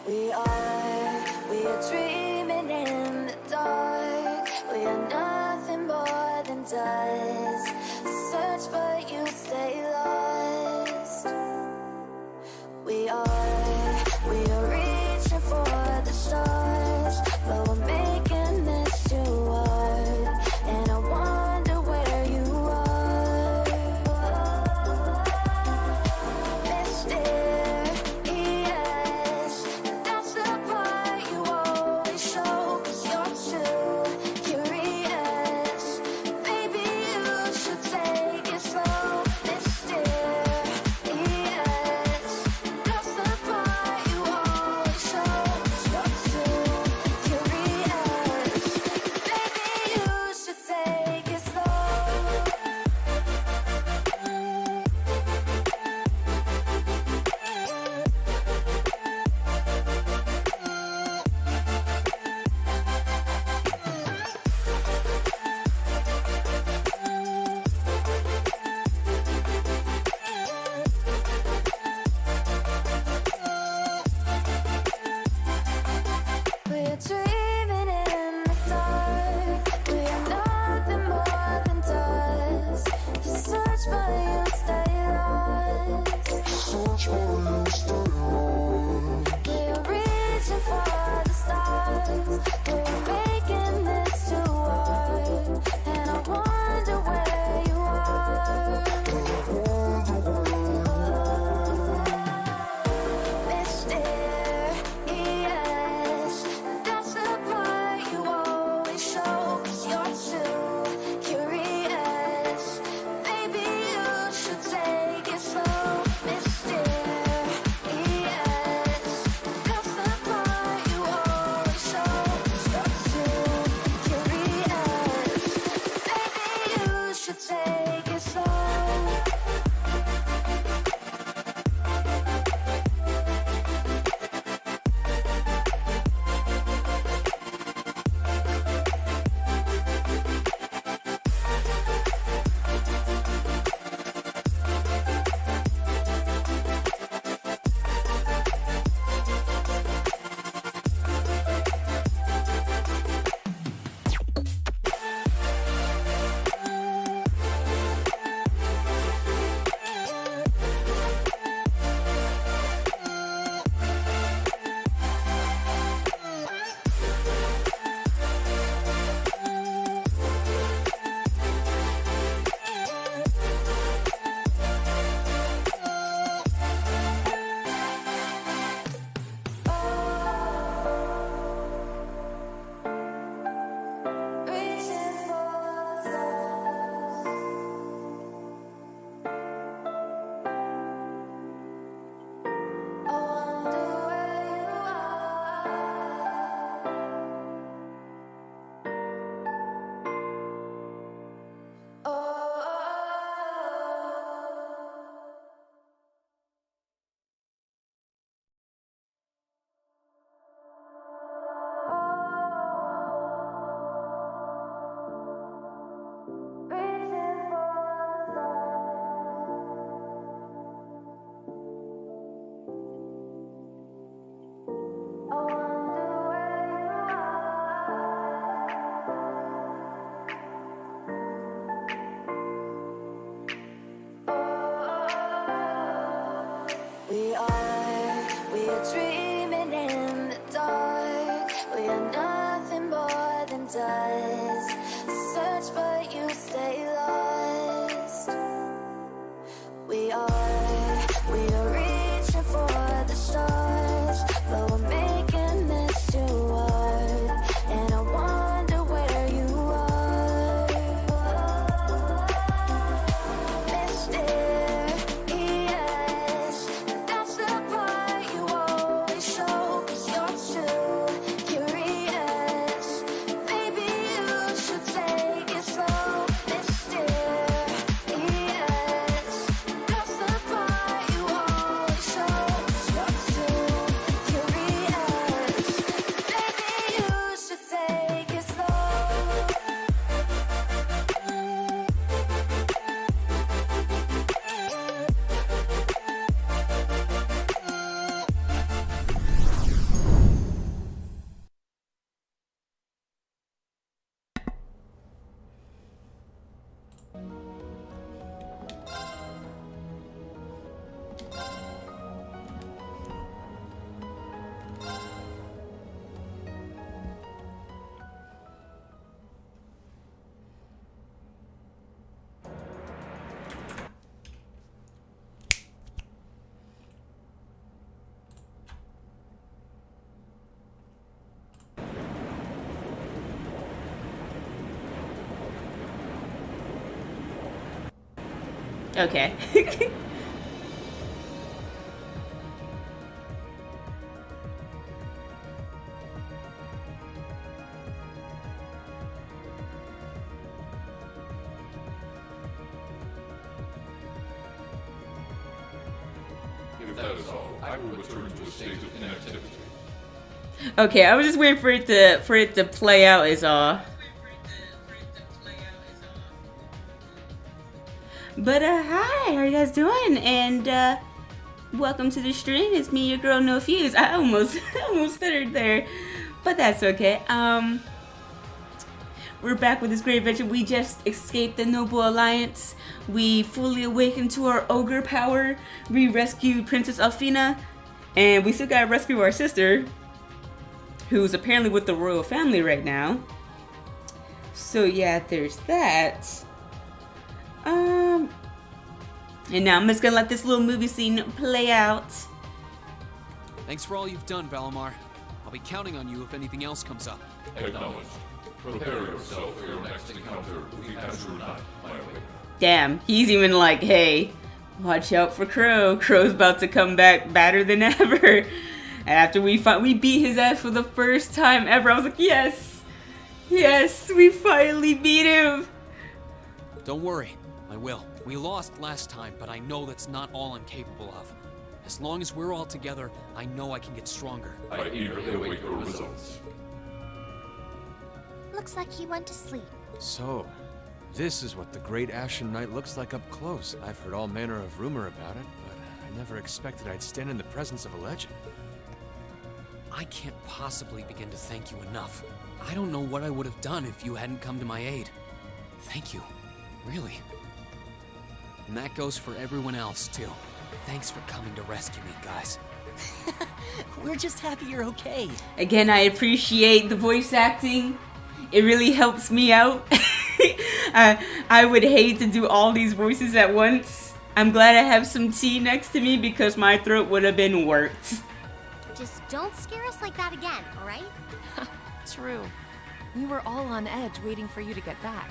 We are dreaming in the dark. We are nothing more than dust. Search but you stay lost. We are reaching for the stars, but we're making this too hard. And I wonder where you are. Mysterious, that's the part you always show. 'Cause you're too curious. Baby, you should take it slow. Mysterious, that's the part you always show. 'Cause you're too curious. Baby, you should take it slow. We're dreaming in the dark. We are nothing more than dust. You search but you stay lost. We are reaching for the stars. We are making this too hard. And I wonder where you are. Mysterious, that's the part you always show. 'Cause you're too curious. Baby, you should take it slow. Mysterious, that's the part you always show. 'Cause you're too curious. Baby, you should take it slow. Reaching for the stars. I wonder where you are. Oh. Reaching for the stars. I wonder where you are. We are dreaming in the dark. We are nothing more than dust. Search but you stay lost. We are reaching for the stars, but we're making this too hard. And I wonder where you are. Mysterious, that's the part you always show. 'Cause you're too curious. Baby, you Okay. If that is all, I will return to a state of inactivity. Okay, I was just waiting for it to play out is all. But hi, how are you guys doing? And welcome to the stream. It's me, your girl No Fuse. I almost stuttered there, but that's okay. We're back with this great adventure. We just escaped the Noble Alliance. We fully awakened to our ogre power. We rescued Princess Alfina, and we still gotta rescue our sister, who's apparently with the royal family right now. So yeah, there's that. And now I'm just gonna let this little movie scene play out. Thanks for all you've done, Valimar. I'll be counting on you if anything else comes up. Acknowledged. Prepare yourself for your next encounter with the Azure Knight, my awakener. Damn, he's even like, hey, watch out for Crow. Crow's about to come back badder than ever. After we beat his ass for the first time ever, I was like, yes, we finally beat him. Don't worry, I will. We lost last time, but I know that's not all I'm capable of. As long as we're all together, I know I can get stronger. I eagerly await your results. Looks like he went to sleep. So, this is what the Great Ashen Knight looks like up close. I've heard all manner of rumor about it, but I never expected I'd stand in the presence of a legend. I can't possibly begin to thank you enough. I don't know what I would have done if you hadn't come to my aid. Thank you. Really. And that goes for everyone else, too. Thanks for coming to rescue me, guys. We're just happy you're okay. Again, I appreciate the voice acting. It really helps me out. I would hate to do all these voices at once. I'm glad I have some tea next to me because my throat would have been worked. Just don't scare us like that again, alright? True. We were all on edge waiting for you to get back.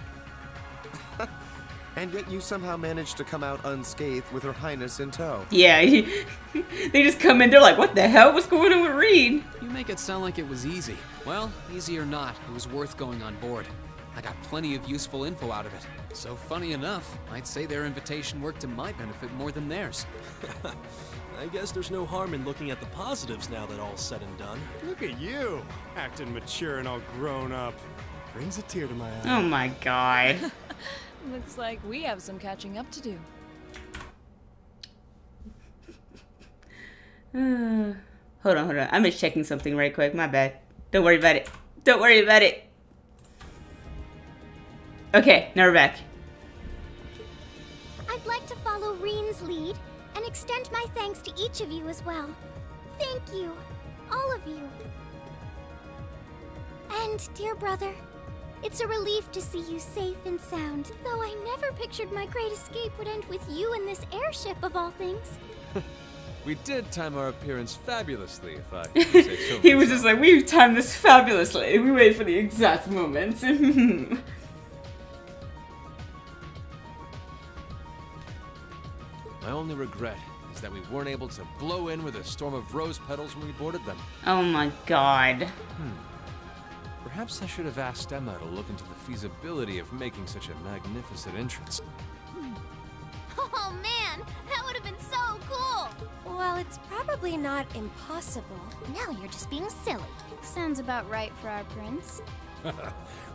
And yet you somehow managed to come out unscathed with Her Highness in tow. Yeah, they just come in, they're like, what the hell? What's going on with Rean? You make it sound like it was easy. Well, easy or not, it was worth going on board. I got plenty of useful info out of it. So funny enough, I'd say their invitation worked to my benefit more than theirs. I guess there's no harm in looking at the positives now that all's said and done. Look at you, acting mature and all grown up. Brings a tear to my eye. Oh my god. Looks like we have some catching up to do. Hold on. I'm just checking something right quick. My bad. Don't worry about it. Okay, now we're back. I'd like to follow Rean's lead and extend my thanks to each of you as well. Thank you, all of you. And, dear brother, it's a relief to see you safe and sound, though I never pictured my great escape would end with you in this airship of all things. We did time our appearance fabulously, if I can say so. He was just like, we timed this fabulously. We waited for the exact moment. My only regret is that we weren't able to blow in with a storm of rose petals when we boarded them. Oh my god. Perhaps I should have asked Emma to look into the feasibility of making such a magnificent entrance. Oh man, that would have been so cool! Well, it's probably not impossible. Now you're just being silly. Sounds about right for our prince.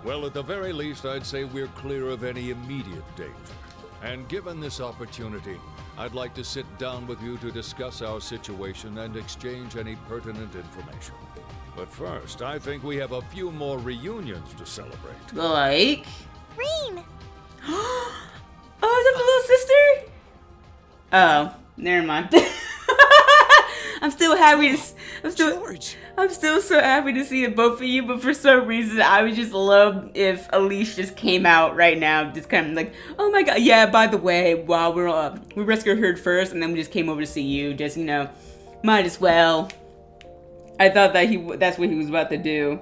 Well, at the very least, I'd say we're clear of any immediate danger. And given this opportunity, I'd like to sit down with you to discuss our situation and exchange any pertinent information. But first, I think we have a few more reunions to celebrate. Like? Rean! Oh, is that the little sister? Oh, never mind. I'm still happy to. George! I'm still so happy to see the both of you, but for some reason, I would just love if Elise just came out right now, just kind of like, oh my god, yeah, by the way, while we rescued her first, and then we just came over to see you, just, you know, might as well. I thought that that's what he was about to do,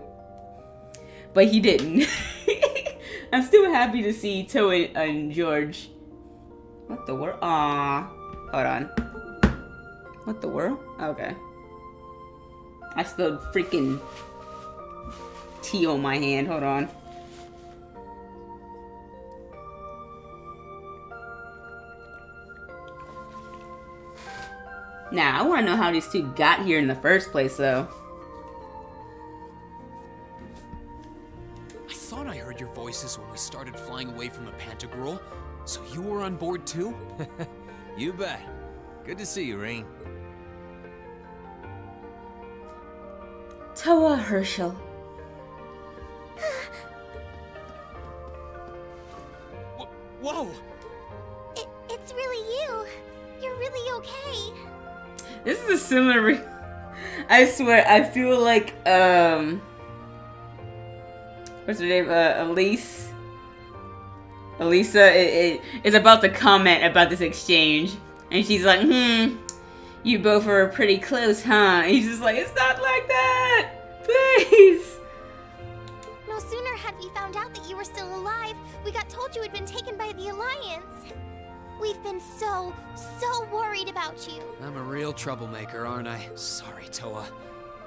but he didn't. I'm still happy to see Toe and George. What the world? Aw. Hold on. What the world? Okay. I spilled freaking tea on my hand. Hold on. Now, I want to know how these two got here in the first place, though. I thought I heard your voices when we started flying away from the Pantagruel. So you were on board too? You bet. Good to see you, Rean. Toa Herschel. Whoa! It's really you. You're really okay. This is a similar. I swear, I feel like what's her name? Elisa is about to comment about this exchange, and she's like, you both were pretty close, huh? And he's just like, it's not like that, please. No sooner had we found out that you were still alive, we got told you had been taken by the Alliance. We've been so worried about you. I'm a real troublemaker, aren't I? Sorry, Toa.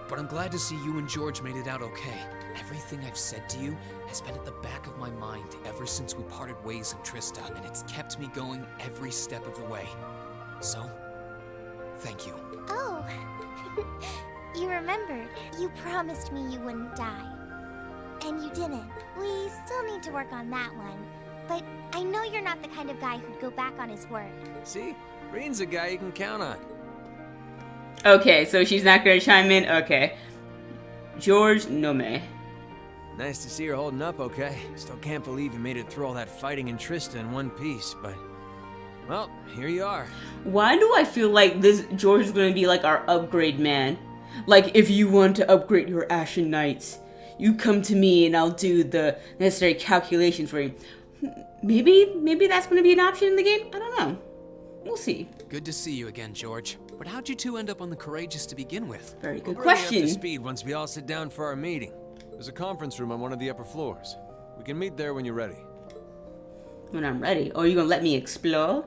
But I'm glad to see you and George made it out okay. Everything I've said to you has been at the back of my mind ever since we parted ways in Trista, and it's kept me going every step of the way. So, thank you. Oh, you remembered. You promised me you wouldn't die. And you didn't. We still need to work on that one. But I know you're not the kind of guy who'd go back on his word. See? Rean's a guy you can count on. Okay, so she's not gonna chime in? Okay. George Nome. Nice to see her holding up okay. Still can't believe you made it through all that fighting in Trista in one piece, but... well, here you are. Why do I feel like this George is gonna be like our upgrade man? Like, if you want to upgrade your Ashen Knights, you come to me and I'll do the necessary calculations for you. Maybe that's gonna be an option in the game? I don't know. We'll see. Good to see you again, George. But how'd you two end up on the Courageous to begin with? Very good We'll bring you question. up to speed once we all sit down for our meeting. There's a conference room on one of the upper floors. We can meet there when you're ready. When I'm ready. Oh, you gonna let me explore?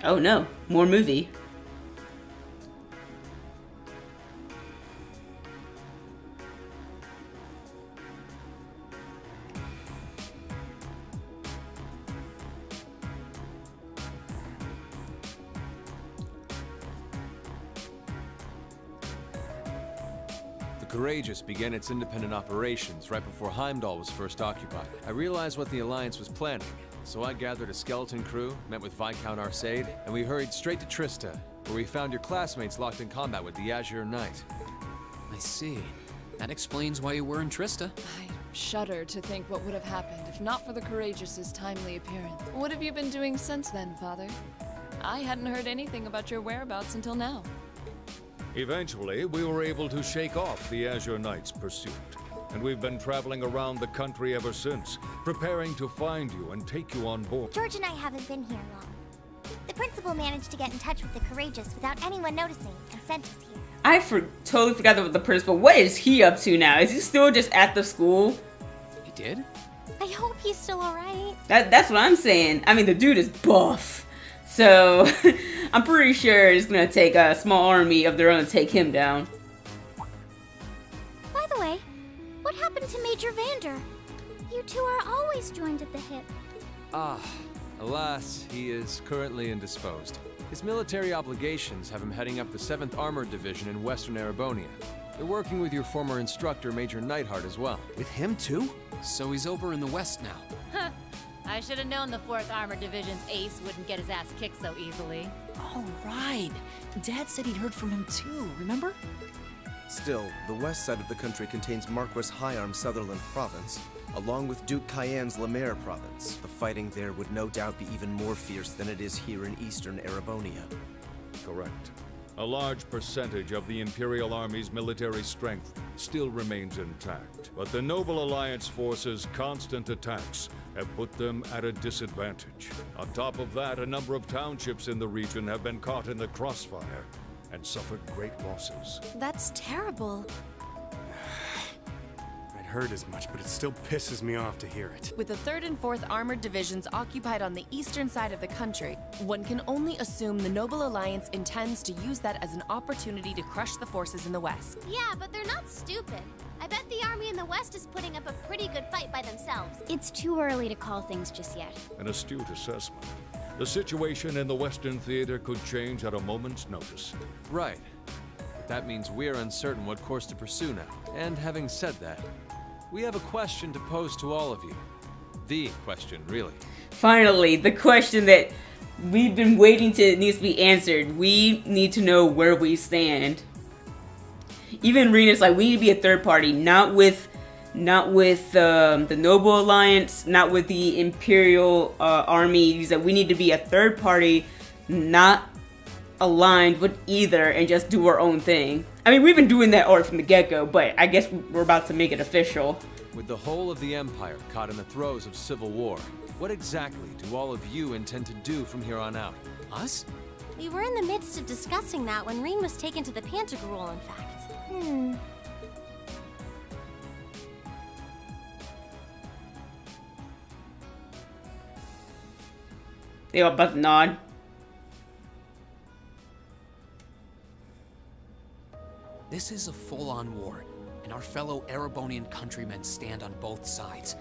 Oh no, more movie. The Courageous began its independent operations right before Heimdall was first occupied. I realized what the Alliance was planning, so I gathered a skeleton crew, met with Viscount Arcade, and we hurried straight to Trista, where we found your classmates locked in combat with the Azure Knight. I see. That explains why you were in Trista. I shudder to think what would have happened if not for the Courageous's timely appearance. What have you been doing since then, Father? I hadn't heard anything about your whereabouts until now. Eventually, we were able to shake off the Azure Knight's pursuit. And we've been traveling around the country ever since, preparing to find you and take you on board. George and I haven't been here long. The principal managed to get in touch with the Courageous without anyone noticing and sent us here. I totally forgot about the principal. What is he up to now? Is he still just at the school? He did? I hope he's still alright. That's what I'm saying. I mean, the dude is buff. So, I'm pretty sure it's gonna take a small army of their own to take him down. By the way, what happened to Major Vander? You two are always joined at the hip. Ah, alas, he is currently indisposed. His military obligations have him heading up the 7th Armored Division in Western Erebonia. They're working with your former instructor, Major Neidhart, as well. With him too? So he's over in the west now. Huh. I should have known the 4th Armored Division's ace wouldn't get his ass kicked so easily. Oh, right. Dad said he'd heard from him too, remember? Still, the west side of the country contains Marquis Hyarm's Sutherland province, along with Duke Cayenne's Lemaire province. The fighting there would no doubt be even more fierce than it is here in eastern Erebonia. Correct. A large percentage of the Imperial Army's military strength still remains intact, but the Noble Alliance forces' constant attacks have put them at a disadvantage. On top of that, a number of townships in the region have been caught in the crossfire, and suffered great losses. That's terrible. I'd heard as much, but it still pisses me off to hear it. With the 3rd and 4th Armored Divisions occupied on the eastern side of the country, one can only assume the Noble Alliance intends to use that as an opportunity to crush the forces in the west. Yeah, but they're not stupid. I bet the army in the west is putting up a pretty good fight by themselves. It's too early to call things just yet. An astute assessment. The situation in the Western Theater could change at a moment's notice. Right. But that means we're uncertain what course to pursue now. And having said that, we have a question to pose to all of you. The question, really. Finally, the question that we've been waiting to needs to be answered. We need to know where we stand. Even Rean is like, we need to be a third party, not with the Noble Alliance, not with the Imperial Army. He's like, we need to be a third party, not aligned with either, and just do our own thing. I mean, we've been doing that already from the get-go, but I guess we're about to make it official. With the whole of the Empire caught in the throes of civil war, what exactly do all of you intend to do from here on out? Us? We were in the midst of discussing that when Rean was taken to the Pantagruel, in fact. They all but nod. This is a full-on war, and our fellow Erebonian countrymen stand on both sides.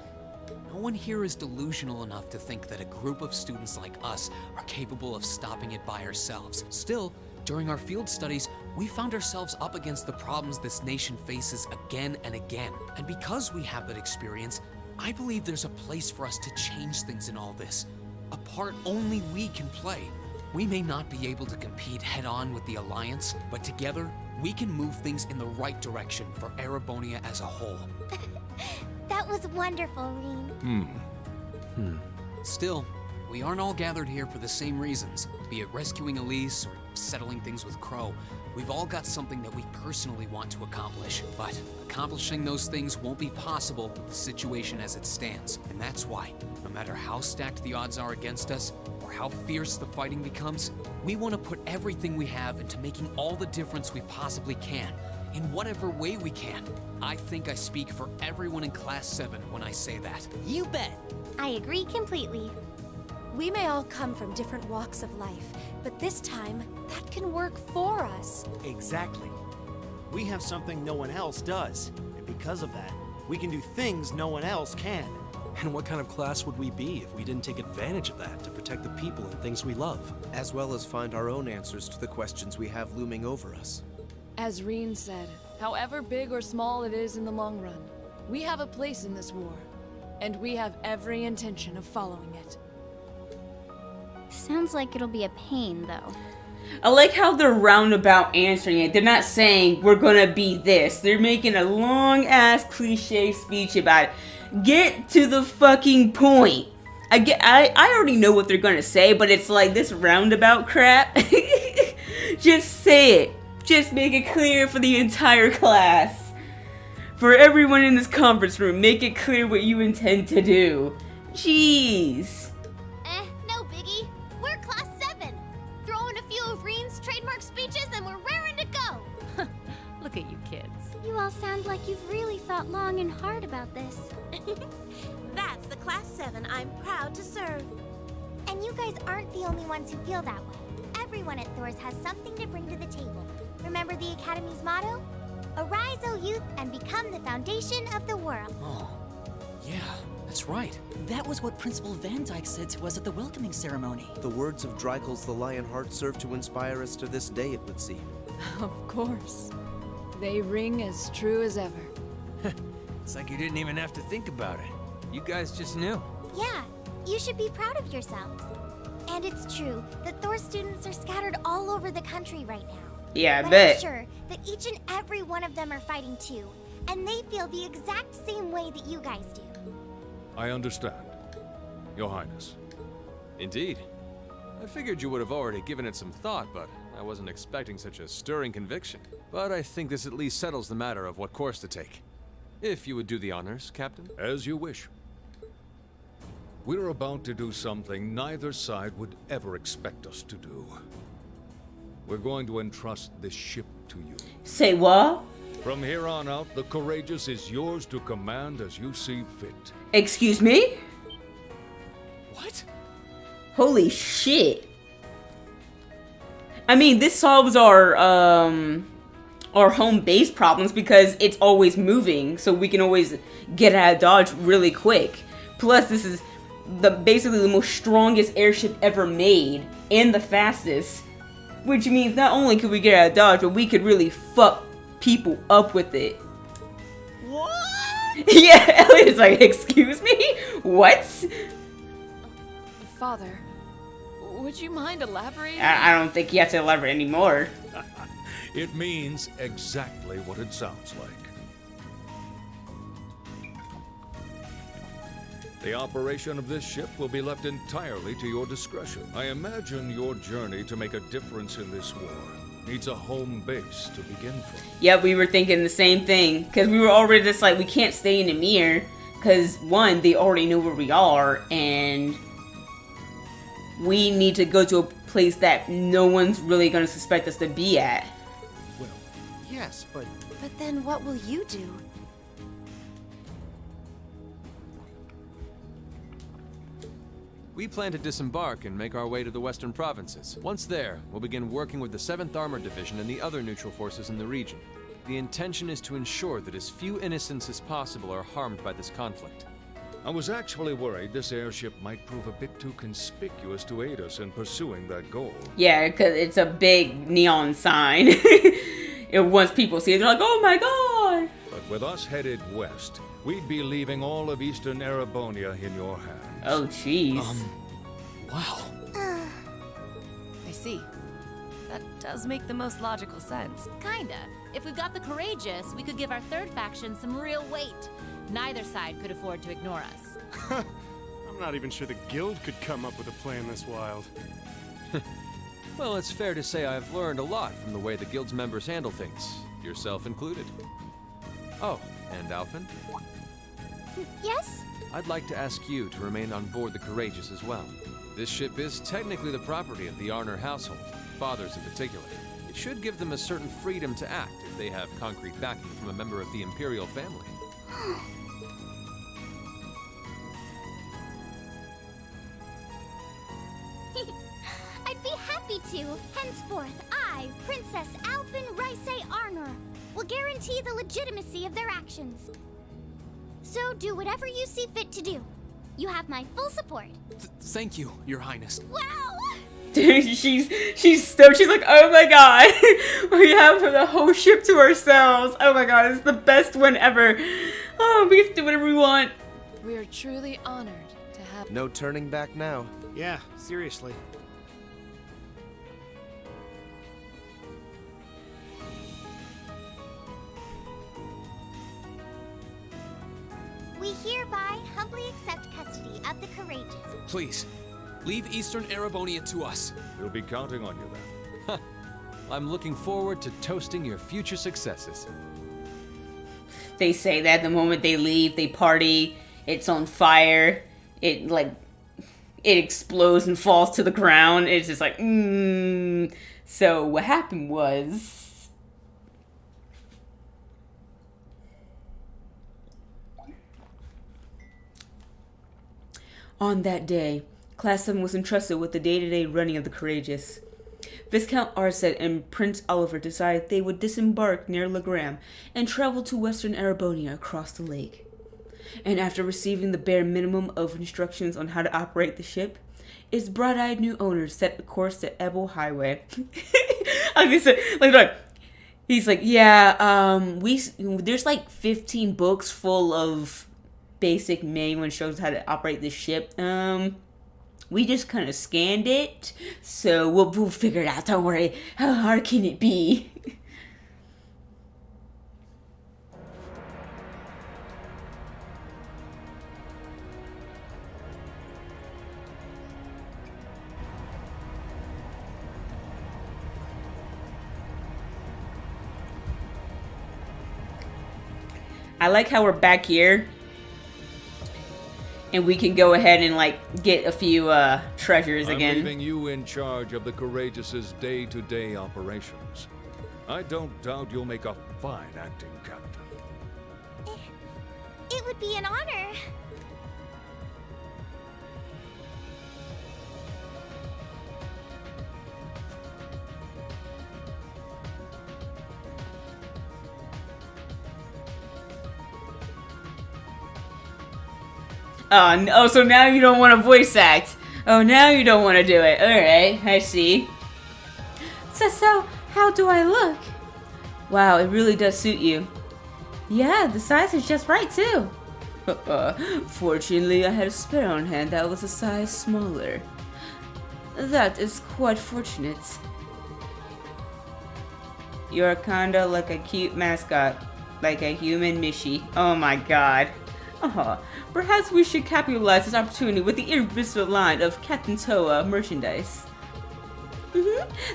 No one here is delusional enough to think that a group of students like us are capable of stopping it by ourselves. Still, during our field studies, we found ourselves up against the problems this nation faces again and again. And because we have that experience, I believe there's a place for us to change things in all this. A part only we can play. We may not be able to compete head-on with the Alliance, but together, we can move things in the right direction for Erebonia as a whole. That was wonderful, Rean. Still, we aren't all gathered here for the same reasons, be it rescuing Elise or settling things with Crow. We've all got something that we personally want to accomplish, but accomplishing those things won't be possible with the situation as it stands. And that's why, no matter how stacked the odds are against us, or how fierce the fighting becomes, we want to put everything we have into making all the difference we possibly can, in whatever way we can. I think I speak for everyone in Class 7 when I say that. You bet. I agree completely. We may all come from different walks of life, but this time, that can work for us. Exactly. We have something no one else does, and because of that, we can do things no one else can. And what kind of class would we be if we didn't take advantage of that to protect the people and things we love? As well as find our own answers to the questions we have looming over us. As Rean said, however big or small it is in the long run, we have a place in this war, and we have every intention of following it. Sounds like it'll be a pain, though. I like how they're roundabout answering it. They're not saying we're gonna be this. They're making a long ass cliche speech about it. Get to the fucking point. I already know what they're gonna say, but it's like this roundabout crap. Just say it. Just make it clear for the entire class. For everyone in this conference room, make it clear what you intend to do. Jeez. No biggie. We're Class 7. Throw in a few of Rean's trademark speeches and we're raring to go. Look at you kids. You all sound like you've really thought long and hard about this. That's the Class 7 I'm proud to serve. And you guys aren't the only ones who feel that way. Everyone at Thor's has something to bring to the table. Remember the Academy's motto? Arise, O youth, and become the foundation of the world. Oh, yeah, that's right. That was what Principal Van Dyke said to us at the welcoming ceremony. The words of Dreikel's the Lionheart serve to inspire us to this day, it would seem. Of course. They ring as true as ever. It's like you didn't even have to think about it. You guys just knew. Yeah, you should be proud of yourselves. And it's true that Thor students are scattered all over the country right now. Yeah, I but bet. I'm sure that each and every one of them are fighting too, and they feel the exact same way that you guys do. I understand, Your Highness. Indeed. I figured you would have already given it some thought, but I wasn't expecting such a stirring conviction. But I think this at least settles the matter of what course to take. If you would do the honors, Captain. As you wish. We're about to do something neither side would ever expect us to do. we're going to entrust this ship to you. Say what? From here on out, the Courageous is yours to command as you see fit. Excuse me? What? Holy shit. I mean, this solves our home base problems because it's always moving, so we can always get out of Dodge really quick. Plus, this is basically the most strongest airship ever made, and the fastest. Which means not only could we get out of Dodge, but we could really fuck people up with it. What? Yeah, Elliot's like, excuse me? What? Father, would you mind elaborating? I don't think you have to elaborate anymore. It means exactly what it sounds like. The operation of this ship will be left entirely to your discretion. I imagine your journey to make a difference in this war needs a home base to begin from. Yeah, we were thinking the same thing. Because we were already just like, we can't stay in Emir. Because, one, they already know where we are. And we need to go to a place that no one's really going to suspect us to be at. Well, yes, but... But then what will you do? We plan to disembark and make our way to the western provinces. Once there, we'll begin working with the 7th Armored Division and the other neutral forces in the region. The intention is to ensure that as few innocents as possible are harmed by this conflict. I was actually worried this airship might prove a bit too conspicuous to aid us in pursuing that goal. Yeah, because it's a big neon sign. And once people see it, they're like, oh my god! But with us headed west, we'd be leaving all of eastern Erebonia in your hands. Oh, jeez. Wow. I see. That does make the most logical sense. Kinda. If we've got the Courageous, we could give our third faction some real weight. Neither side could afford to ignore us. I'm not even sure the guild could come up with a plan this wild. Well, it's fair to say I've learned a lot from the way the guild's members handle things, yourself included. Oh, and Alphen? Yes? I'd like to ask you to remain on board the Courageous as well. This ship is technically the property of the Arner household, fathers in particular. It should give them a certain freedom to act if they have concrete backing from a member of the Imperial family. I'd be happy to. Henceforth, I, Princess Alphen Rice Arner, will guarantee the legitimacy of their actions. So do whatever you see fit to do. You have my full support. Thank you, Your Highness. Wow! Dude, she's stoked. She's like, oh my god, we have the whole ship to ourselves. Oh my god, it's the best one ever. Oh, we can do whatever we want. We're truly honored to have... No turning back now. Yeah, seriously. We hereby humbly accept custody of the Courageous. Please, leave Eastern Erebonia to us. We'll be counting on you then. I'm looking forward to toasting your future successes. They say that the moment they leave, they party, it's on fire, it explodes and falls to the ground. It's just like, So what happened was... On that day, Class 7 was entrusted with the day-to-day running of the Courageous. Viscount Arset and Prince Oliver decided they would disembark near Legram and travel to western Erebonia across the lake. And after receiving the bare minimum of instructions on how to operate the ship, its bright-eyed new owner set a course to Ebel Highway. He's like, yeah, there's like 15 books full of basic manual shows how to operate this ship. We just kind of scanned it, so we'll figure it out. Don't worry. How hard can it be? I like how we're back here. and we can go ahead and like get a few treasures I'm again. leaving you in charge of the Courageous's day-to-day operations. I don't doubt you'll make a fine acting captain. It would be an honor. Oh, no, so now you don't want to voice act. Oh, now you don't want to do it. Alright, I see. So, how do I look? Wow, it really does suit you. Yeah, the size is just right, too. Fortunately, I had a spare on hand that was a size smaller. That is quite fortunate. You're kinda like a cute mascot. Like a human Mishi. Oh my god. Perhaps we should capitalize this opportunity with the irresistible line of Captain Toa merchandise.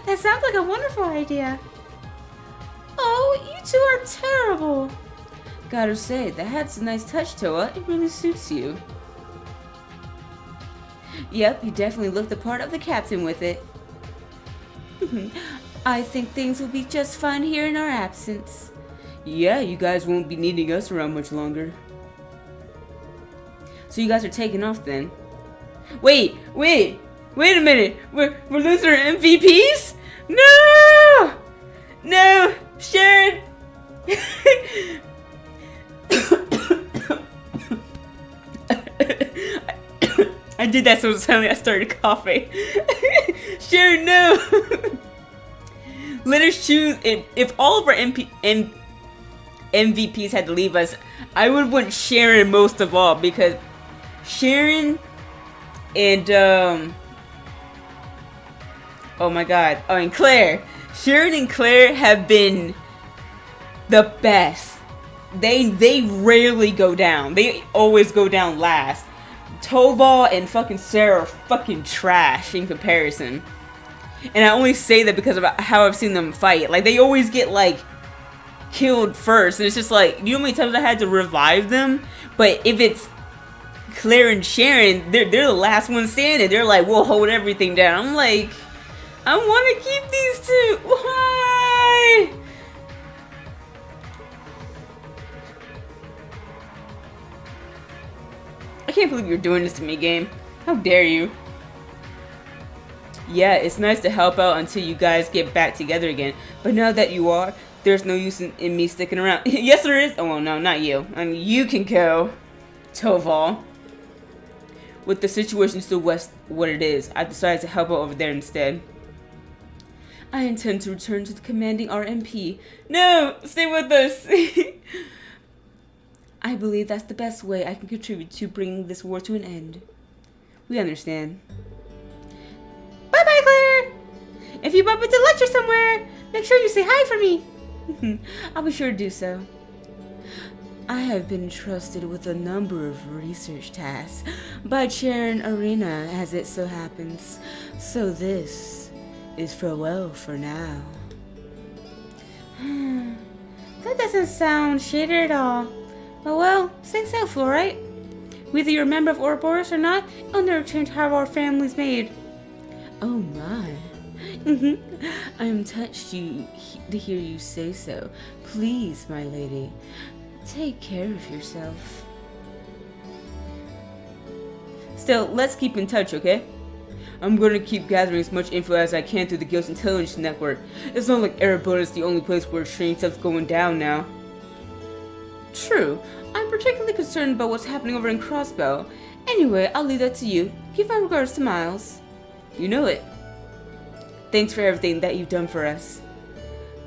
That sounds like a wonderful idea. Oh, you two are terrible. Gotta say, that hat's a nice touch, Toa. It really suits you. Yep, you definitely look the part of the captain with it. I think things will be just fine here in our absence. Yeah, you guys won't be needing us around much longer. So you guys are taking off then? Wait a minute! We're losing our MVPs? No! No! Sharon! I did that so suddenly I started coughing. Sharon, no! Let us choose. If all of our MVPs had to leave us, I would want Sharon most of all, because Sharon and oh my god, and Claire. Sharon and Claire have been the best. They rarely go down. They always go down last. Toval and fucking Sarah are fucking trash in comparison. And I only say that because of how I've seen them fight. Like, they always get, like, killed first. And it's just like, you know how many times I had to revive them? But if it's Claire and Sharon, they're the last one standing. They're like, we'll hold everything down. I'm like, I want to keep these two. Why? I can't believe you're doing this to me, game. How dare you? Yeah, it's nice to help out until you guys get back together again. But now that you are, there's no use in me sticking around. Yes, there is. Oh, well, no, not you. I mean, you can go, Toval. With the situation still what it is, I decided to help out over there instead. I intend to return to the commanding RMP. No, stay with us. I believe that's the best way I can contribute to bringing this war to an end. We understand. Bye-bye, Claire! If you bump into lecture somewhere, make sure you say hi for me. I'll be sure to do so. I have been entrusted with a number of research tasks by Chair and Arena, as it so happens. So this is farewell for now. That doesn't sound shady at all. Oh well, stay helpful, right? Whether you're a member of Ouroboros or not, it'll never change how our family's made. Oh my. I am touched to hear you say so. Please, my lady, take care of yourself. Still, let's keep in touch, okay? I'm going to keep gathering as much info as I can through the Guild's intelligence network. It's not like Erebor is the only place where strange stuff's going down now. True. I'm particularly concerned about what's happening over in Crossbow. Anyway, I'll leave that to you. Give my regards to Miles. You know it. Thanks for everything that you've done for us.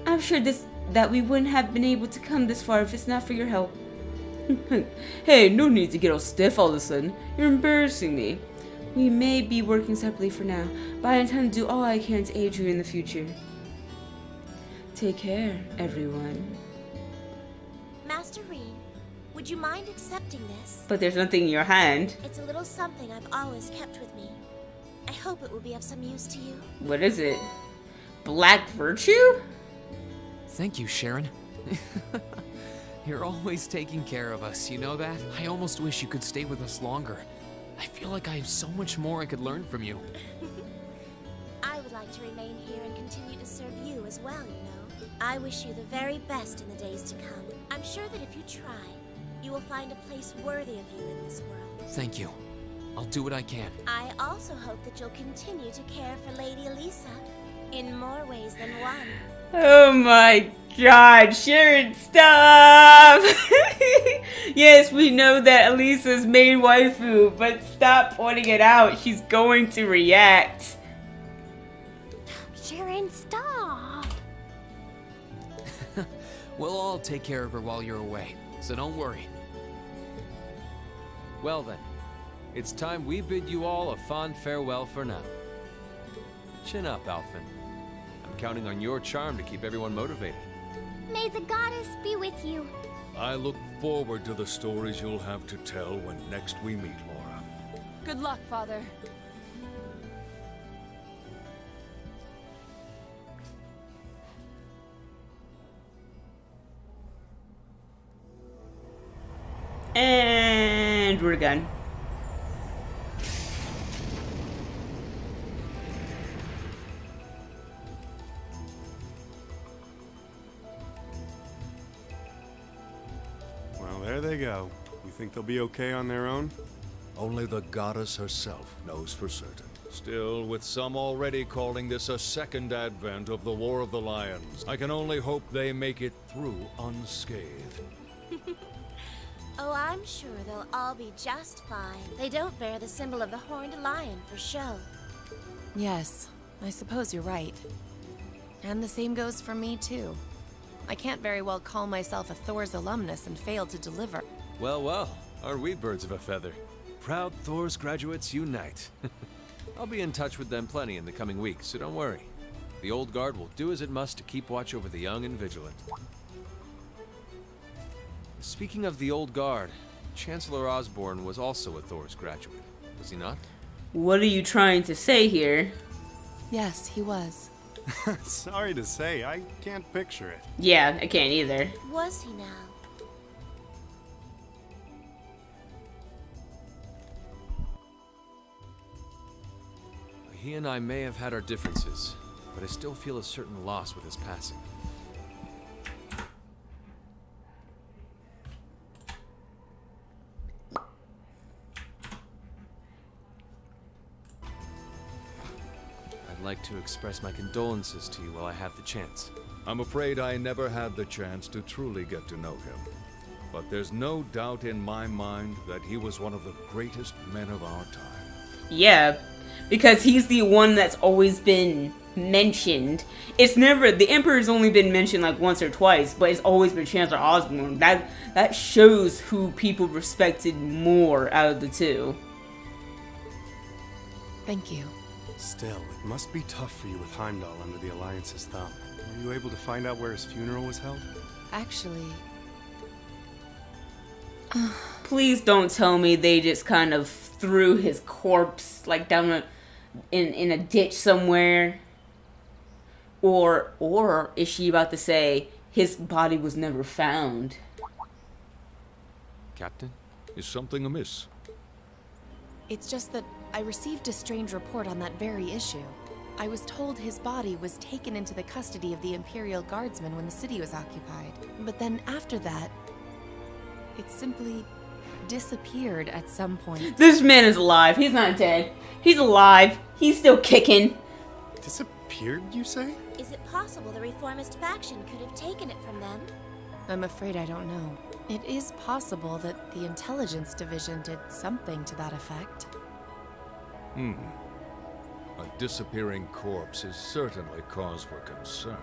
I'm sure that we wouldn't have been able to come this far if it's not for your help. Hey, no need to get all stiff all of a sudden. You're embarrassing me. We may be working separately for now, but I intend to do all I can to aid you in the future. Take care, everyone. Master Rean, would you mind accepting this? But there's nothing in your hand. It's a little something I've always kept with me. I hope it will be of some use to you. What is it? Black Virtue? Thank you, Sharon. You're always taking care of us, you know that? I almost wish you could stay with us longer. I feel like I have so much more I could learn from you. I would like to remain here and continue to serve you as well, you know. I wish you the very best in the days to come. I'm sure that if you try, you will find a place worthy of you in this world. Thank you. I'll do what I can. I also hope that you'll continue to care for Lady Elisa in more ways than one. Oh my god, Sharon, stop! Yes, we know that Elisa's main waifu, but stop pointing it out. She's going to react. Sharon, stop! We'll all take care of her while you're away, so don't worry. Well then, it's time we bid you all a fond farewell for now. Chin up, Alphen. I'm counting on your charm to keep everyone motivated. May the goddess be with you. I look forward to the stories you'll have to tell when next we meet, Laura. Good luck, Father. And we're done. Well, there they go. You think they'll be okay on their own? Only the goddess herself knows for certain. Still, with some already calling this a second advent of the War of the Lions, I can only hope they make it through unscathed. Oh, I'm sure they'll all be just fine. They don't bear the symbol of the horned lion for show. Yes, I suppose you're right. And the same goes for me, too. I can't very well call myself a Thor's alumnus and fail to deliver. Well, well, are we birds of a feather? Proud Thor's graduates unite. I'll be in touch with them plenty in the coming weeks, so don't worry. The old guard will do as it must to keep watch over the young and vigilant. Speaking of the old guard, Chancellor Osborne was also a Thor's graduate, was he not? What are you trying to say here? Yes, he was. Sorry to say, I can't picture it. Yeah, I can't either. Was he now? He and I may have had our differences, but I still feel a certain loss with his passing. I'd like to express my condolences to you while I have the chance. I'm afraid I never had the chance to truly get to know him. But there's no doubt in my mind that he was one of the greatest men of our time. Yeah, because he's the one that's always been mentioned. It's never, the Emperor's only been mentioned like once or twice, but it's always been Chancellor Osborne. That shows who people respected more out of the two. Thank you. Still, it must be tough for you with Heimdall under the Alliance's thumb. Were you able to find out where his funeral was held? Actually... Please don't tell me they just kind of threw his corpse like down in a ditch somewhere. Or is she about to say his body was never found? Captain? Is something amiss? It's just that I received a strange report on that very issue. I was told his body was taken into the custody of the Imperial Guardsmen when the city was occupied. But then after that, it simply disappeared at some point. This man is alive. He's not dead. He's alive. He's still kicking. Disappeared, you say? Is it possible the reformist faction could have taken it from them? I'm afraid I don't know. It is possible that the intelligence division did something to that effect. A disappearing corpse is certainly cause for concern.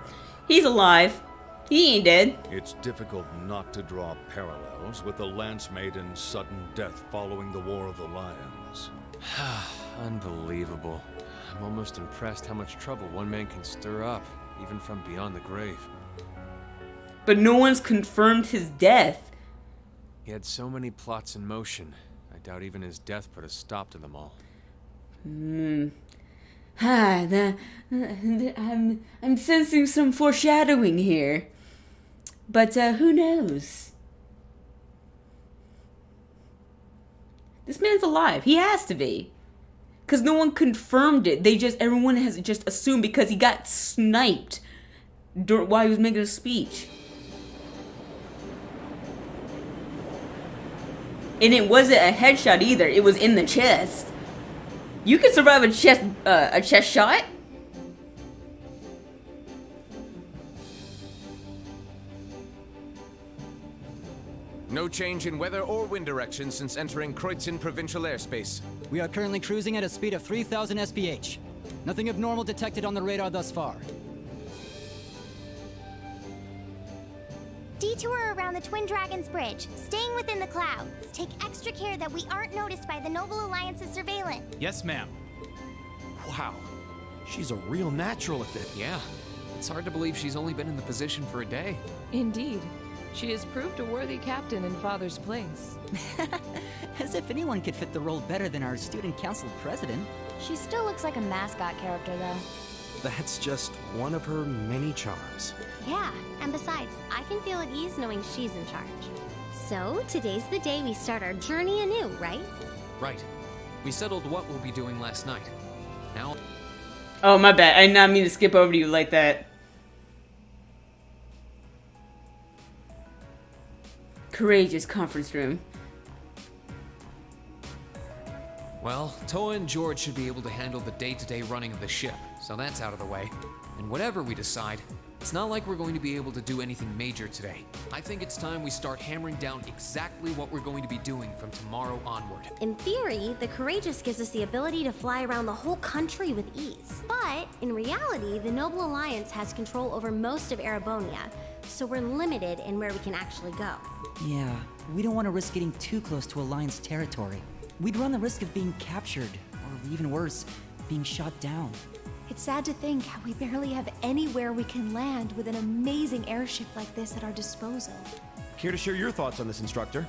He's alive. He ain't dead. It's difficult not to draw parallels with the Lance Maiden's sudden death following the War of the Lions. Unbelievable. I'm almost impressed how much trouble one man can stir up, even from beyond the grave. But no one's confirmed his death. He had so many plots in motion. I doubt even his death put a stop to them all. I'm sensing some foreshadowing here. But who knows? This man's alive. He has to be. Because no one confirmed it. Everyone has just assumed because he got sniped while he was making a speech. And it wasn't a headshot either. It was in the chest. You can survive a chest shot? No change in weather or wind direction since entering Kreutzen provincial airspace. We are currently cruising at a speed of 3,000 SPH. Nothing abnormal detected on the radar thus far. Detour around the Twin Dragons Bridge, staying within the clouds. Take extra care that we aren't noticed by the Noble Alliance's surveillance. Yes, ma'am. Wow. She's a real natural at this. Yeah. It's hard to believe she's only been in the position for a day. Indeed. She has proved a worthy captain in Father's place. As if anyone could fit the role better than our student council president. She still looks like a mascot character, though. That's just one of her many charms. Yeah, and besides, I can feel at ease knowing she's in charge. So, today's the day we start our journey anew, right? Right. We settled what we'll be doing last night. Now... Oh, my bad. I did not mean to skip over to you like that. Courageous conference room. Well, Toa and George should be able to handle the day-to-day running of the ship, so that's out of the way. And whatever we decide, it's not like we're going to be able to do anything major today. I think it's time we start hammering down exactly what we're going to be doing from tomorrow onward. In theory, the Courageous gives us the ability to fly around the whole country with ease. But, in reality, the Noble Alliance has control over most of Erebonia, so we're limited in where we can actually go. Yeah, we don't want to risk getting too close to Alliance territory. We'd run the risk of being captured, or even worse, being shot down. It's sad to think how we barely have anywhere we can land with an amazing airship like this at our disposal. Care to share your thoughts on this, instructor?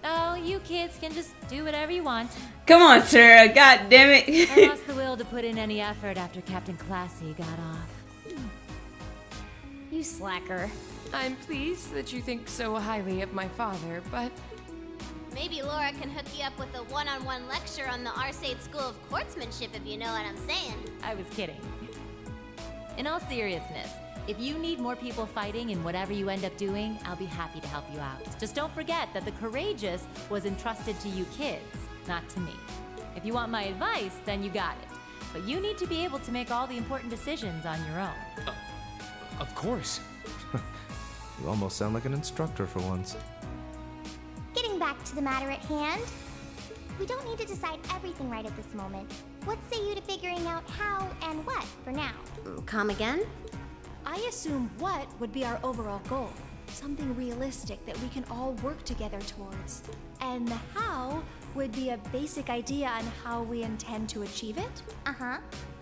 Oh, you kids can just do whatever you want. Come on, Sarah. God damn it. I lost the will to put in any effort after Captain Classy got off. You slacker. I'm pleased that you think so highly of my father, but... Maybe Laura can hook you up with a one-on-one lecture on the Arcade School of Quartzmanship, if you know what I'm saying. I was kidding. In all seriousness, if you need more people fighting in whatever you end up doing, I'll be happy to help you out. Just don't forget that the Courageous was entrusted to you kids, not to me. If you want my advice, then you got it. But you need to be able to make all the important decisions on your own. Of course. You almost sound like an instructor for once. Getting back to the matter at hand, we don't need to decide everything right at this moment. What say you to figuring out how and what for now? Come again? I assume what would be our overall goal. Something realistic that we can all work together towards. And the how would be a basic idea on how we intend to achieve it. Uh-huh.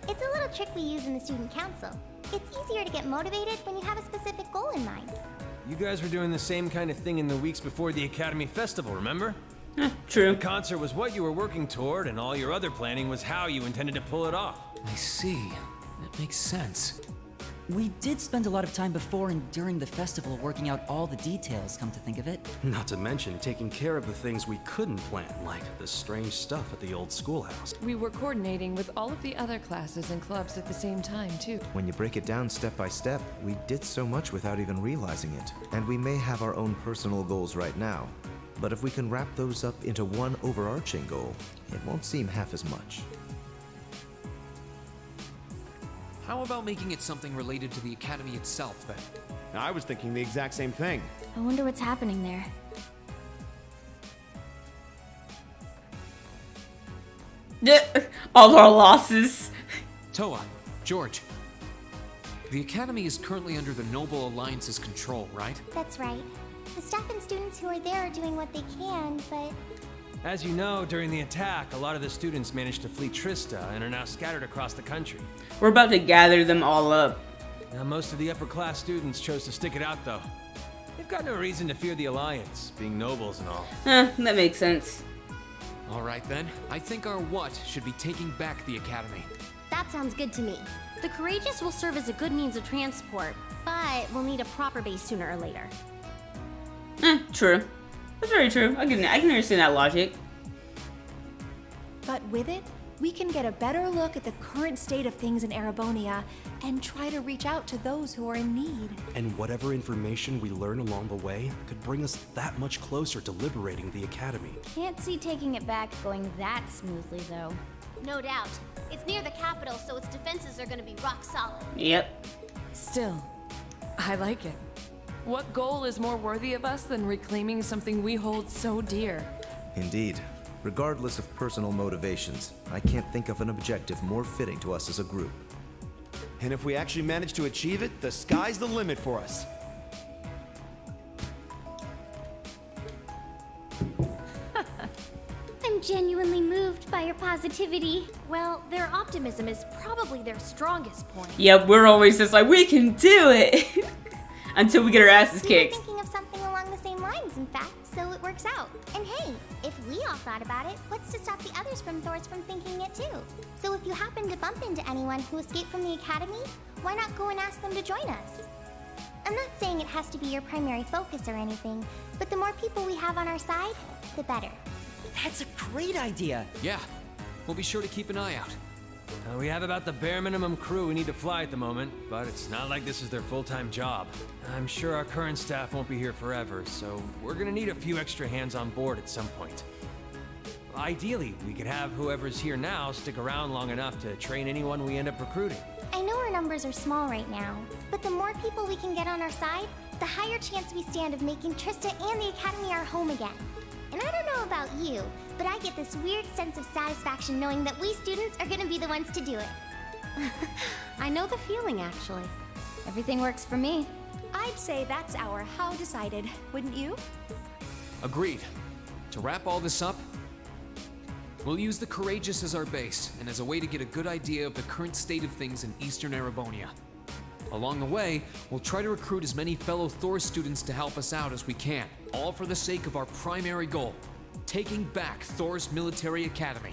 It's a little trick we use in the student council. It's easier to get motivated when you have a specific goal in mind. You guys were doing the same kind of thing in the weeks before the Academy Festival, remember? True. The concert was what you were working toward, and all your other planning was how you intended to pull it off. I see. That makes sense. We did spend a lot of time before and during the festival working out all the details, come to think of it. Not to mention taking care of the things we couldn't plan, like the strange stuff at the old schoolhouse. We were coordinating with all of the other classes and clubs at the same time, too. When you break it down step by step, we did so much without even realizing it. And we may have our own personal goals right now, but if we can wrap those up into one overarching goal, it won't seem half as much. How about making it something related to the Academy itself, then? I was thinking the exact same thing. I wonder what's happening there. All our losses. Toa, George. The Academy is currently under the Noble Alliance's control, right? That's right. The staff and students who are there are doing what they can, but... As you know, during the attack, a lot of the students managed to flee Trista and are now scattered across the country. We're about to gather them all up. Now, most of the upper class students chose to stick it out, though. They've got no reason to fear the Alliance, being nobles and all. That makes sense. All right, then. I think our what should be taking back the Academy. That sounds good to me. The Courageous will serve as a good means of transport, but we'll need a proper base sooner or later. True. That's very true. I can understand that logic. But with it, we can get a better look at the current state of things in Erebonia and try to reach out to those who are in need. And whatever information we learn along the way could bring us that much closer to liberating the Academy. Can't see taking it back going that smoothly, though. No doubt. It's near the capital, so its defenses are gonna be rock solid. Yep. Still, I like it. What goal is more worthy of us than reclaiming something we hold so dear? Indeed. Regardless of personal motivations, I can't think of an objective more fitting to us as a group. And if we actually manage to achieve it, the sky's the limit for us. I'm genuinely moved by your positivity. Well, their optimism is probably their strongest point. Yep, we're always just like, we can do it! Until we get our asses We were kicked. thinking of something along the same lines, in fact, so it works out. And hey, if we all thought about it, what's to stop the others from thinking it too? So if you happen to bump into anyone who escaped from the Academy, why not go and ask them to join us? I'm not saying it has to be your primary focus or anything, but the more people we have on our side, the better. That's a great idea. Yeah, we'll be sure to keep an eye out. We have about the bare minimum crew we need to fly at the moment, but it's not like this is their full-time job. I'm sure our current staff won't be here forever, so we're gonna need a few extra hands on board at some point. Ideally, we could have whoever's here now stick around long enough to train anyone we end up recruiting. I know our numbers are small right now, but the more people we can get on our side, the higher chance we stand of making Trista and the Academy our home again. And I don't know about you, but I get this weird sense of satisfaction knowing that we students are gonna be the ones to do it. I know the feeling, actually. Everything works for me. I'd say that's our how decided, wouldn't you? Agreed. To wrap all this up, we'll use the Courageous as our base, and as a way to get a good idea of the current state of things in Eastern Erebonia. Along the way, we'll try to recruit as many fellow Thor students to help us out as we can, all for the sake of our primary goal, taking back Thor's military academy.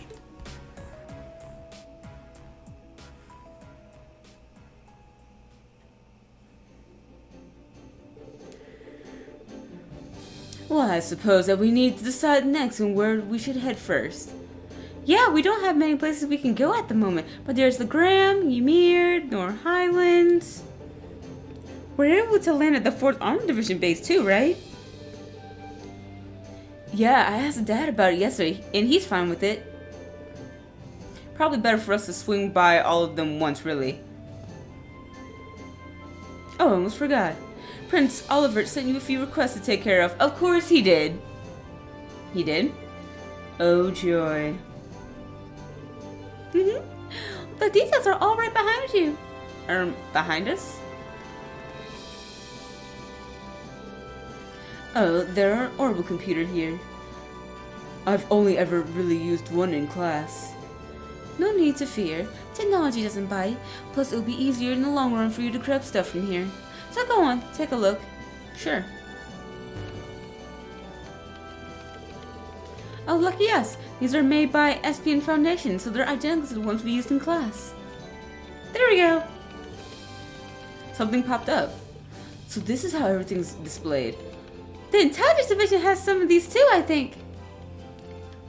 Well, I suppose that we need to decide next on where we should head first. Yeah, we don't have many places we can go at the moment, but there's the Graham, Ymir, Nor Highlands. We're able to land at the 4th Armored Division base too, right? Yeah, I asked Dad about it yesterday, and he's fine with it. Probably better for us to swing by all of them once, really. Oh, I almost forgot. Prince Oliver sent you a few requests to take care of. Of course he did. He did? Oh, joy. The details are all right behind you. Behind us? Oh, there are orbital computer here. I've only ever really used one in class. No need to fear. Technology doesn't bite. Plus, it'll be easier in the long run for you to grab stuff from here. So go on, take a look. Sure. Oh, lucky us. These are made by Espion Foundation, so they're identical to the ones we used in class. There we go. Something popped up. So this is how everything's displayed. The Intelligence Division has some of these too, I think.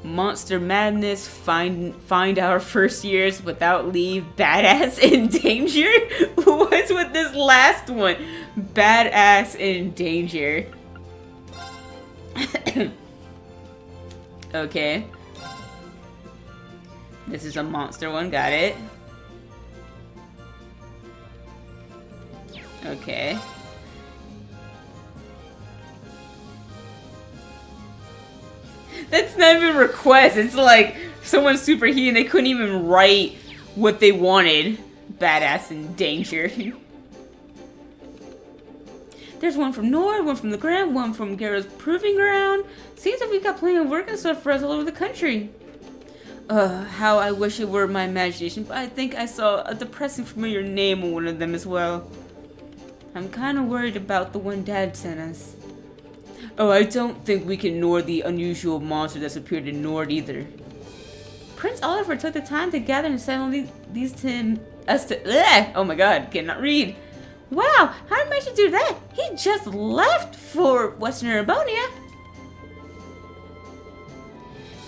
Monster Madness, find our first years without leave, badass in danger? What's with this last one? Badass in danger. Okay. This is a monster one, got it. Okay. That's not even a request. It's like someone's superheated and they couldn't even write what they wanted. Badass in danger. There's one from Nord, one from the Graham, one from Garrow's Proving Ground. Seems like we've got plenty of work and stuff for us all over the country. How I wish it were my imagination, but I think I saw a depressing familiar name on one of them as well. I'm kind of worried about the one Dad sent us. Oh, I don't think we can ignore the unusual monster that's appeared in Nord either. Prince Oliver took the time to gather and send all these to us to. Oh my god, cannot read. Wow, how did he manage to do that? He just left for Western Erebonia.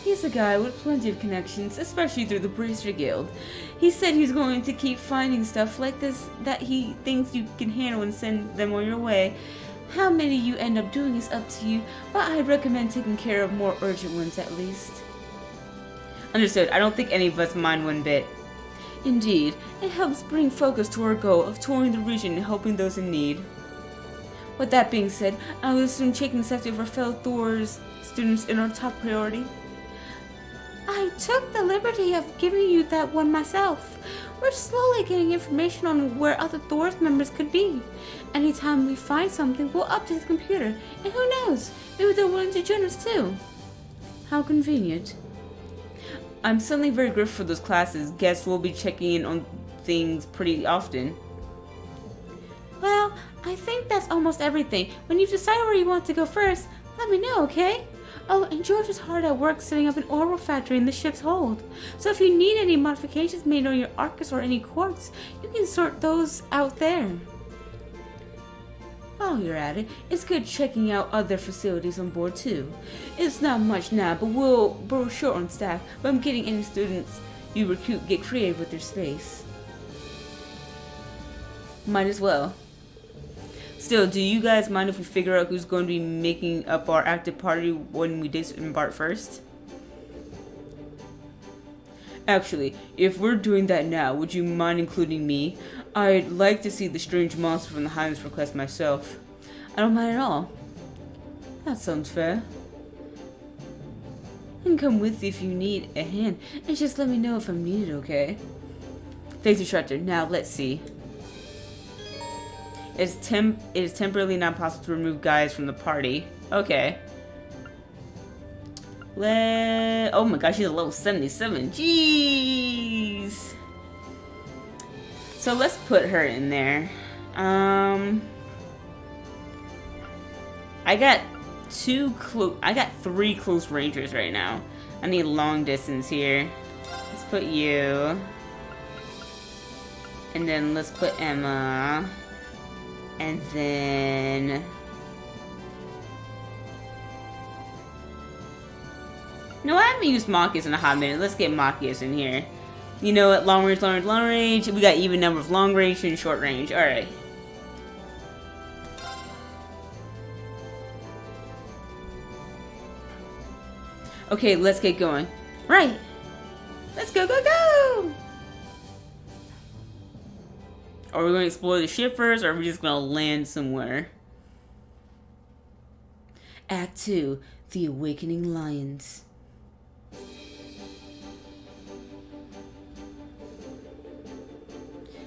He's a guy with plenty of connections, especially through the Bracer Guild. He said he's going to keep finding stuff like this that he thinks you can handle and send them on your way. How many you end up doing is up to you, but I'd recommend taking care of more urgent ones at least. Understood. I don't think any of us mind one bit. Indeed, it helps bring focus to our goal of touring the region and helping those in need. With that being said, I would assume checking the safety of our fellow Thor's students is our top priority. I took the liberty of giving you that one myself. We're slowly getting information on where other Thor's members could be. Anytime we find something, we'll update the computer. And who knows, maybe they're willing to join us too. How convenient. I'm suddenly very grateful for those classes. Guess we'll be checking in on things pretty often. Well, I think that's almost everything. When you've decided where you want to go first, let me know, okay? Oh, and George is hard at work setting up an orbital factory in the ship's hold. So if you need any modifications made on your Arcus or any quartz, you can sort those out there. While you're at it, it's good checking out other facilities on board too. It's not much now, but we're short on staff, but I'm getting any students you recruit get creative with their space. Might as well. Still, do you guys mind if we figure out who's going to be making up our active party when we disembark first? Actually, if we're doing that now, would you mind including me? I'd like to see the strange monster from the Highlands request myself. I don't mind at all. That sounds fair. I can come with you if you need a hand, and just let me know if I'm needed, okay? Thanks, instructor. Now, let's see. It is temporarily not possible to remove guys from the party. Okay. Oh my gosh, she's a level 77. Jeez. So let's put her in there. I got three close rangers right now. I need long distance here. Let's put you. And then let's put Emma. And then... No, I haven't used Marcus in a hot minute. Let's get Marcus in here. You know what? Long range, long range, long range. We got even number of long range and short range. Alright. Okay, let's get going. Right. Let's go, go, go! Are we going to explore the ship first, or are we just going to land somewhere? Act 2, The Awakening Lions.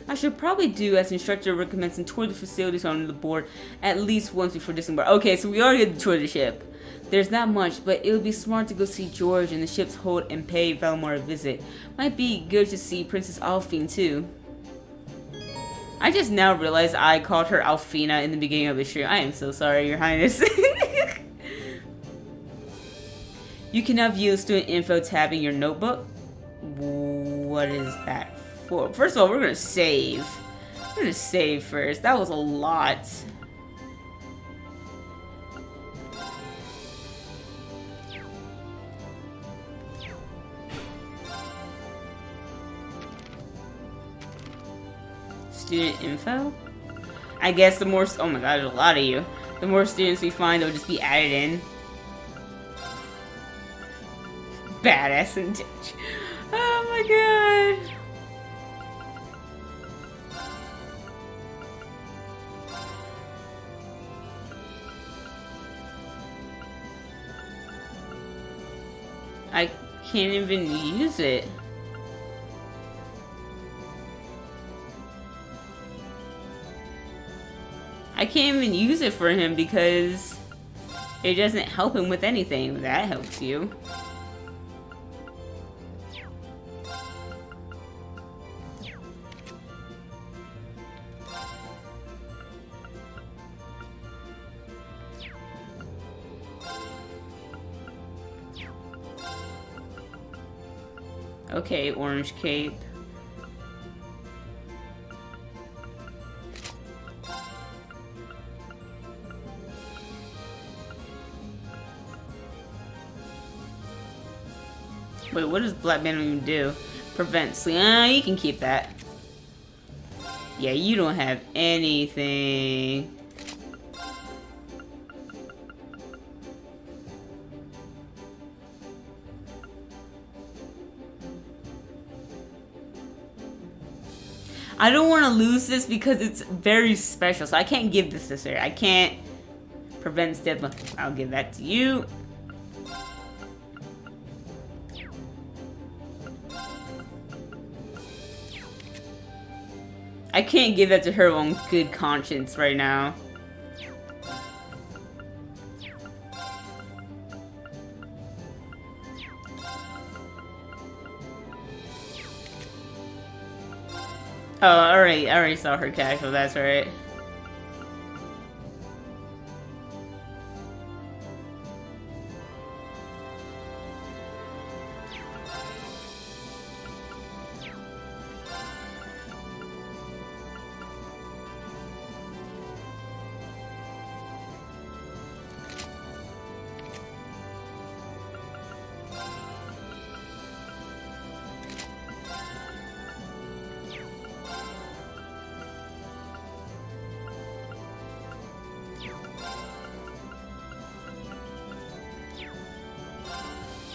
I should probably do as instructor recommends and tour the facilities on the board at least once before disembark. Okay, so we already did the tour of the ship. There's not much, but it would be smart to go see George in the ship's hold and pay Valimar a visit. Might be good to see Princess Alphine too. I just now realized I called her Alfina in the beginning of the stream. I am so sorry, Your Highness. You can now view student info tab in your notebook. What is that for? First of all, we're gonna save. We're gonna save first. That was a lot. Student info? I guess the more... Oh my god, there's a lot of you. The more students we find, they'll just be added in. Badass and... Oh my god. I can't even use it. I can't even use it for him because it doesn't help him with anything. That helps you. Okay, orange cape. Wait, what does Black Venom even do? Prevent sleep. You can keep that. Yeah, you don't have anything. I don't want to lose this because it's very special, so I can't give this to her. I can't. Prevents death. I'll give that to you. I can't give that to her on good conscience right now. Oh, I already saw her casual, that's right.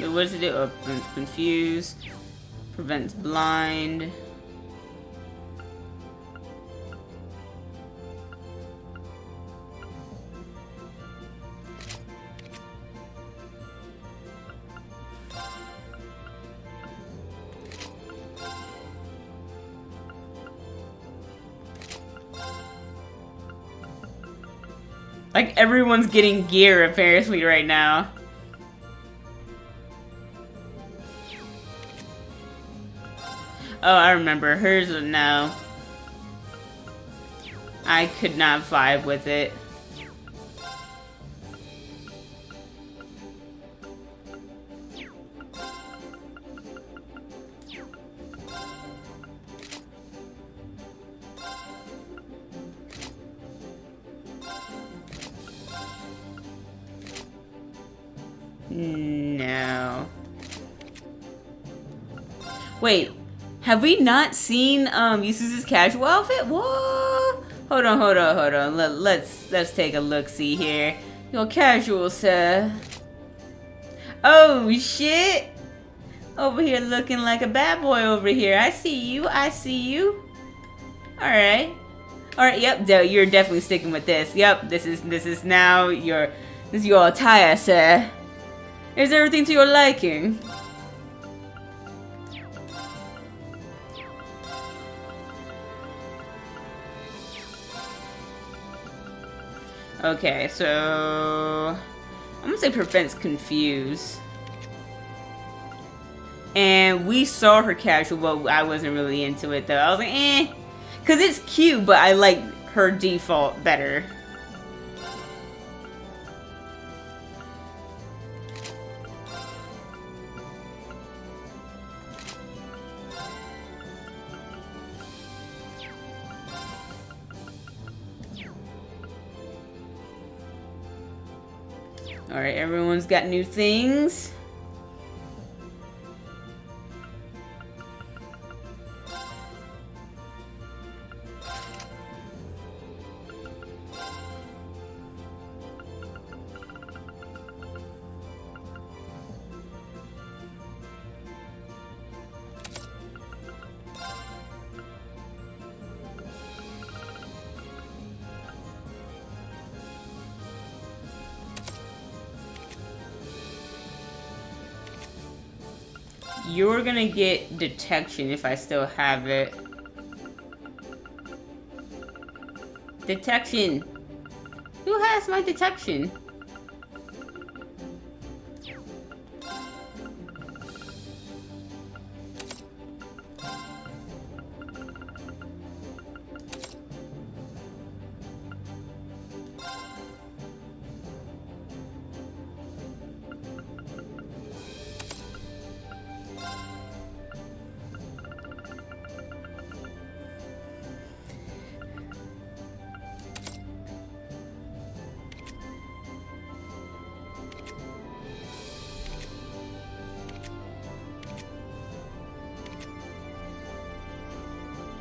Wait, what does it do? Oh, prevents confused. Prevents blind. Like, everyone's getting gear apparently right now. Oh, I remember. Hers was no. I could not vibe with it. No. Wait. Have we not seen Yusu's casual outfit? Whoa! Hold on. Let's take a look. See here. Your casual, sir. Oh shit! Over here looking like a bad boy over here. I see you. All right. Yep. You're definitely sticking with this. Yep. This is now your attire, sir. Is everything to your liking? Okay, so I'm gonna say prevents confuse. And we saw her casual, but I wasn't really into it though. I was like, eh. Cause it's cute, but I like her default better. Alright, everyone's got new things. You're gonna get detection if I still have it. Detection. Who has my detection?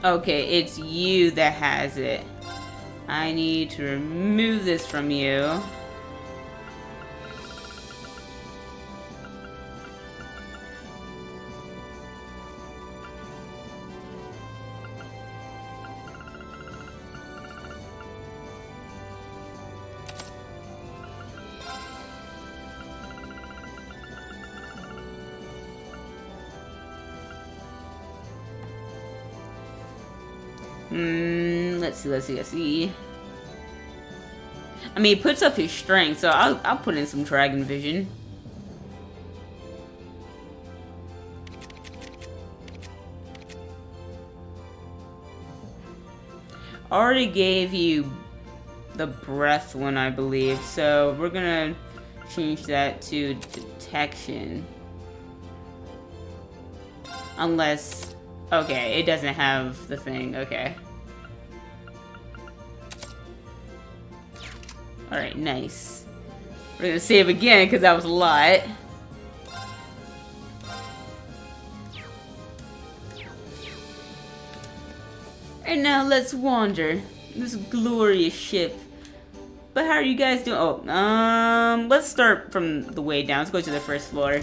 Okay, it's you that has it. I need to remove this from you. Let's see. I mean, it puts up his strength, so I'll put in some Dragon Vision. Already gave you the breath one, I believe, so we're gonna change that to detection. Unless, okay, it doesn't have the thing, okay. Alright, nice. We're gonna save again, because that was a lot. And now let's wander this glorious ship. But how are you guys doing? Oh, let's start from the way down. Let's go to the first floor.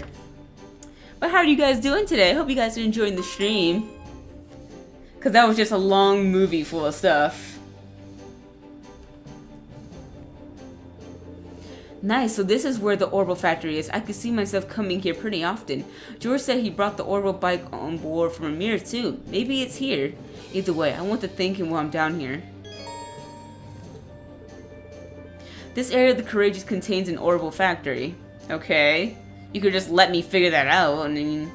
But how are you guys doing today? I hope you guys are enjoying the stream. Because that was just a long movie full of stuff. Nice, so this is where the Orbital Factory is. I could see myself coming here pretty often. George said he brought the Orbital bike on board from Amir too. Maybe it's here. Either way, I want to thank him while I'm down here. This area of the Courageous contains an Orbital Factory. Okay. You could just let me figure that out. I mean,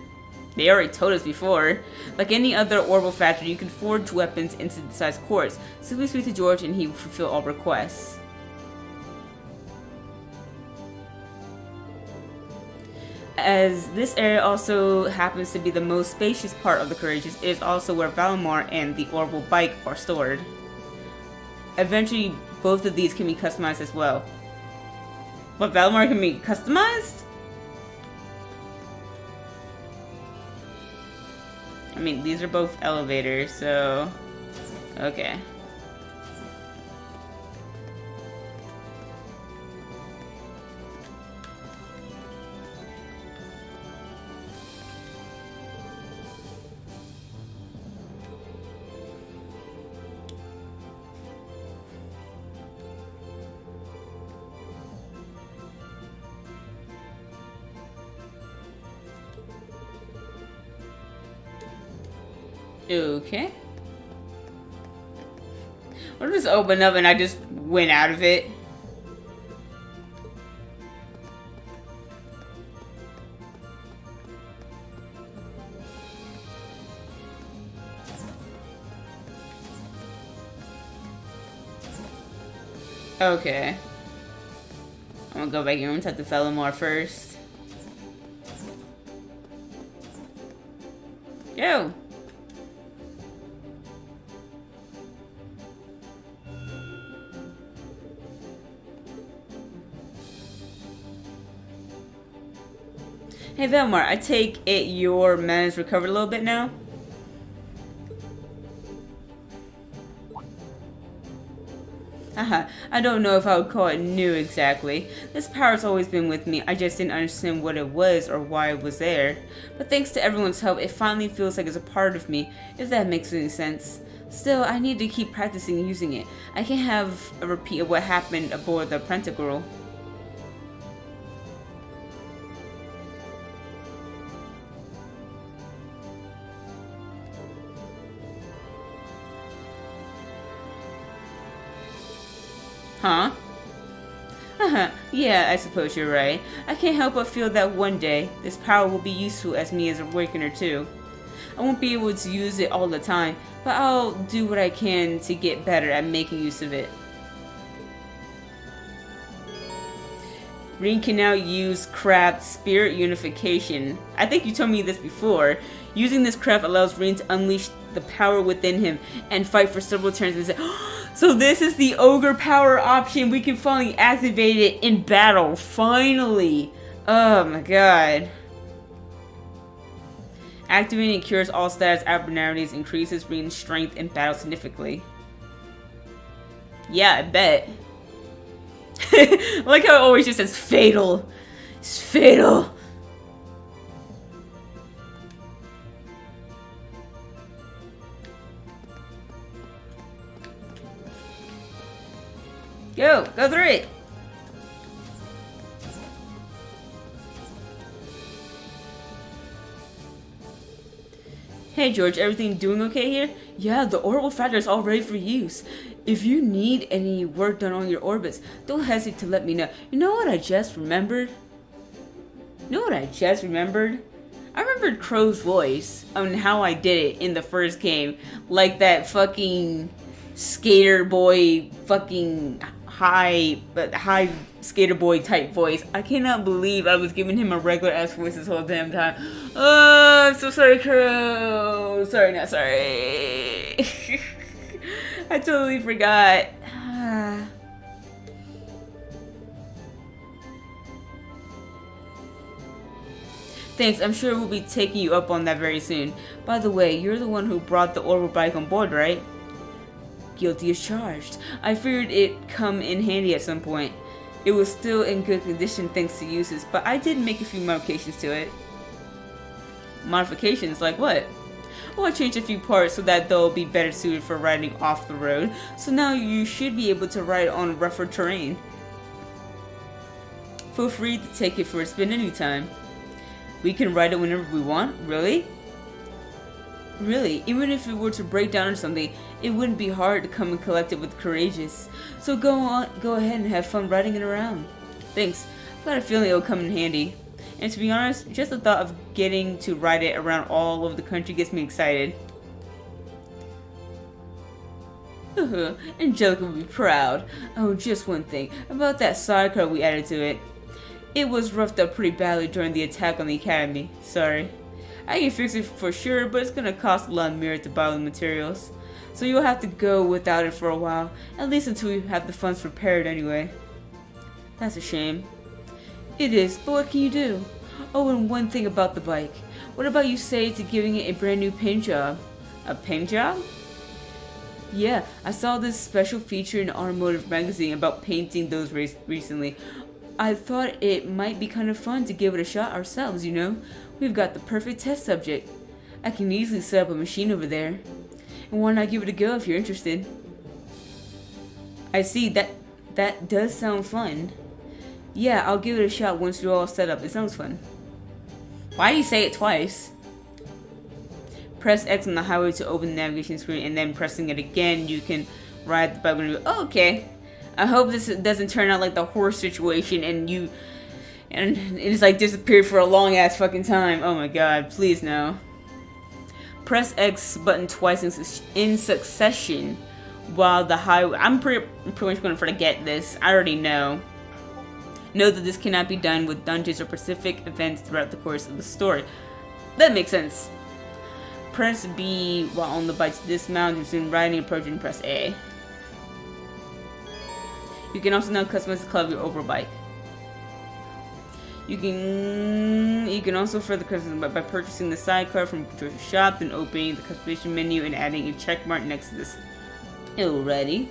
they already told us before. Like any other Orbital Factory, you can forge weapons and synthesize cores. Simply speak to George and he will fulfill all requests. As this area also happens to be the most spacious part of the Courageous, it is also where Valimar and the Orbital Bike are stored. Eventually, both of these can be customized as well. But Valimar can be customized? I mean, these are both elevators, so... okay. Okay. What just opened up and I just went out of it? Okay. I'm gonna go back in and talk to Valimar first. Yo! Hey Valimar, I take it your mana's recovered a little bit now? Haha, I don't know if I would call it new exactly. This power's always been with me, I just didn't understand what it was or why it was there. But thanks to everyone's help, it finally feels like it's a part of me, if that makes any sense. Still, I need to keep practicing using it. I can't have a repeat of what happened aboard the Pentagram. Huh? Yeah, I suppose you're right. I can't help but feel that one day, this power will be useful as me as a awakener too. I won't be able to use it all the time, but I'll do what I can to get better at making use of it. Rean can now use craft Spirit Unification. I think you told me this before. Using this craft allows Rean to unleash the power within him and fight for several turns. So this is the ogre power option. We can finally activate it in battle. Finally. Oh my god. Activating cures all status abnormalities, increases Rean's strength in battle significantly. Yeah, I bet. I like how it always just says fatal. It's fatal. Go through it. Hey George, everything doing okay here? Yeah, the orbital factor is all ready for use. If you need any work done on your orbits, don't hesitate to let me know. You know what I just remembered? I remembered Crow's voice on how I did it in the first game. Like that fucking skater boy, fucking high skater boy type voice. I cannot believe I was giving him a regular ass voice this whole damn time. Oh, I'm so sorry, Crow. Sorry, not sorry. I totally forgot. Thanks, I'm sure we'll be taking you up on that very soon. By the way, you're the one who brought the orbital bike on board, right? Guilty as charged. I figured it'd come in handy at some point. It was still in good condition thanks to uses, but I did make a few modifications to it. Modifications? Like what? Oh, I changed a few parts so that they'll be better suited for riding off the road, so now you should be able to ride on rougher terrain. Feel free to take it for a spin anytime. We can ride it whenever we want? Really? Really, even if it were to break down or something, it wouldn't be hard to come and collect it with Courageous. So go ahead and have fun riding it around. Thanks. I've got a feeling it'll come in handy. And to be honest, just the thought of getting to ride it around all over the country gets me excited. Angelica would be proud. Oh, just one thing about that sidecar we added to it. It was roughed up pretty badly during the attack on the academy. Sorry. I can fix it for sure, but it's gonna cost a lot of merit to buy the materials. So you'll have to go without it for a while, at least until you have the funds prepared anyway. That's a shame. It is, but what can you do? Oh, and one thing about the bike. What about you say to giving it a brand new paint job? A paint job? Yeah, I saw this special feature in Automotive magazine about painting those recently. I thought it might be kind of fun to give it a shot ourselves, you know? We've got the perfect test subject. I can easily set up a machine over there. And why not give it a go if you're interested? I see, that does sound fun. Yeah, I'll give it a shot once you're all set up. It sounds fun. Why do you say it twice? Press X on the highway to open the navigation screen, and then pressing it again, you can ride the bike when you... Oh, okay. I hope this doesn't turn out like the horse situation and it's like disappeared for a long ass fucking time. Oh my god, please no. Press X button twice in succession while the highway... I'm pretty much gonna forget this. I already know. Know that this cannot be done with dungeons or specific events throughout the course of the story. That makes sense. Press B while on the bike to dismount, resume riding, approach, and press A. You can also now customize the color of your overall bike. You can also further customize by purchasing the sidecar from Patricia's shop, then opening the customization menu and adding a check mark next to this. Alrighty.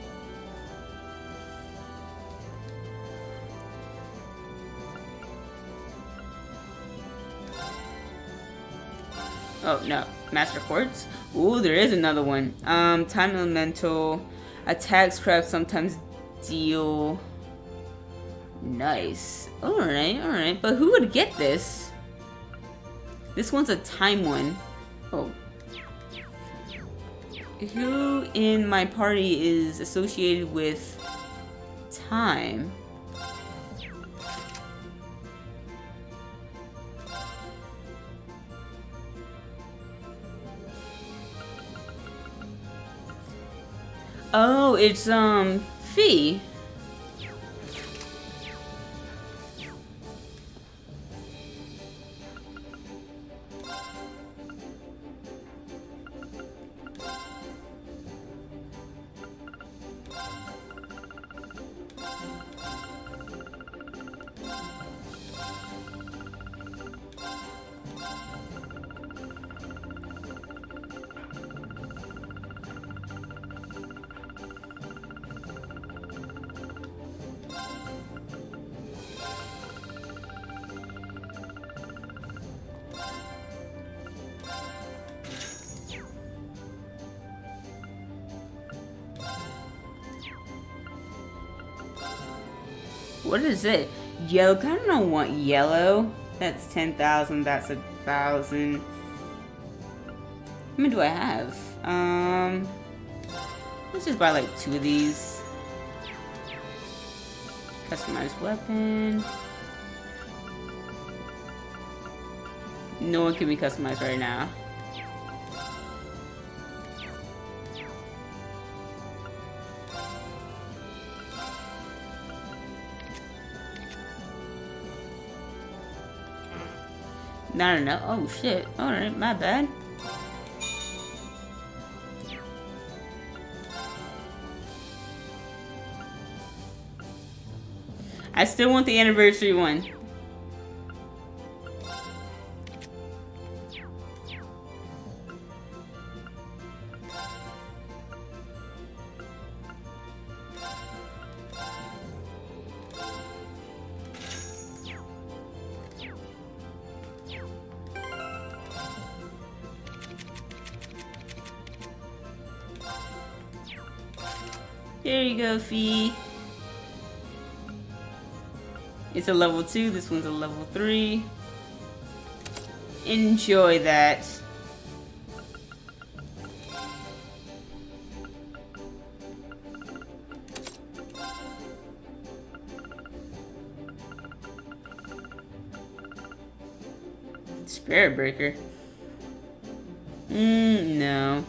Oh no, Master Quartz? Ooh, there is another one. Time Elemental. Attacks craft sometimes deal. Nice. Alright. But who would get this? This one's a time one. Oh. Who in my party is associated with time? Oh, it's Fee. What is it? Yellow. I don't want yellow. That's 10,000. That's 1,000. How many do I have? Let's just buy like 2 of these. Customized weapon. No one can be customized right now. Not enough. Oh shit. Alright, my bad. I still want the anniversary one. There you go, Fee. It's a level 2, this one's a level 3. Enjoy that. Spirit Breaker. No.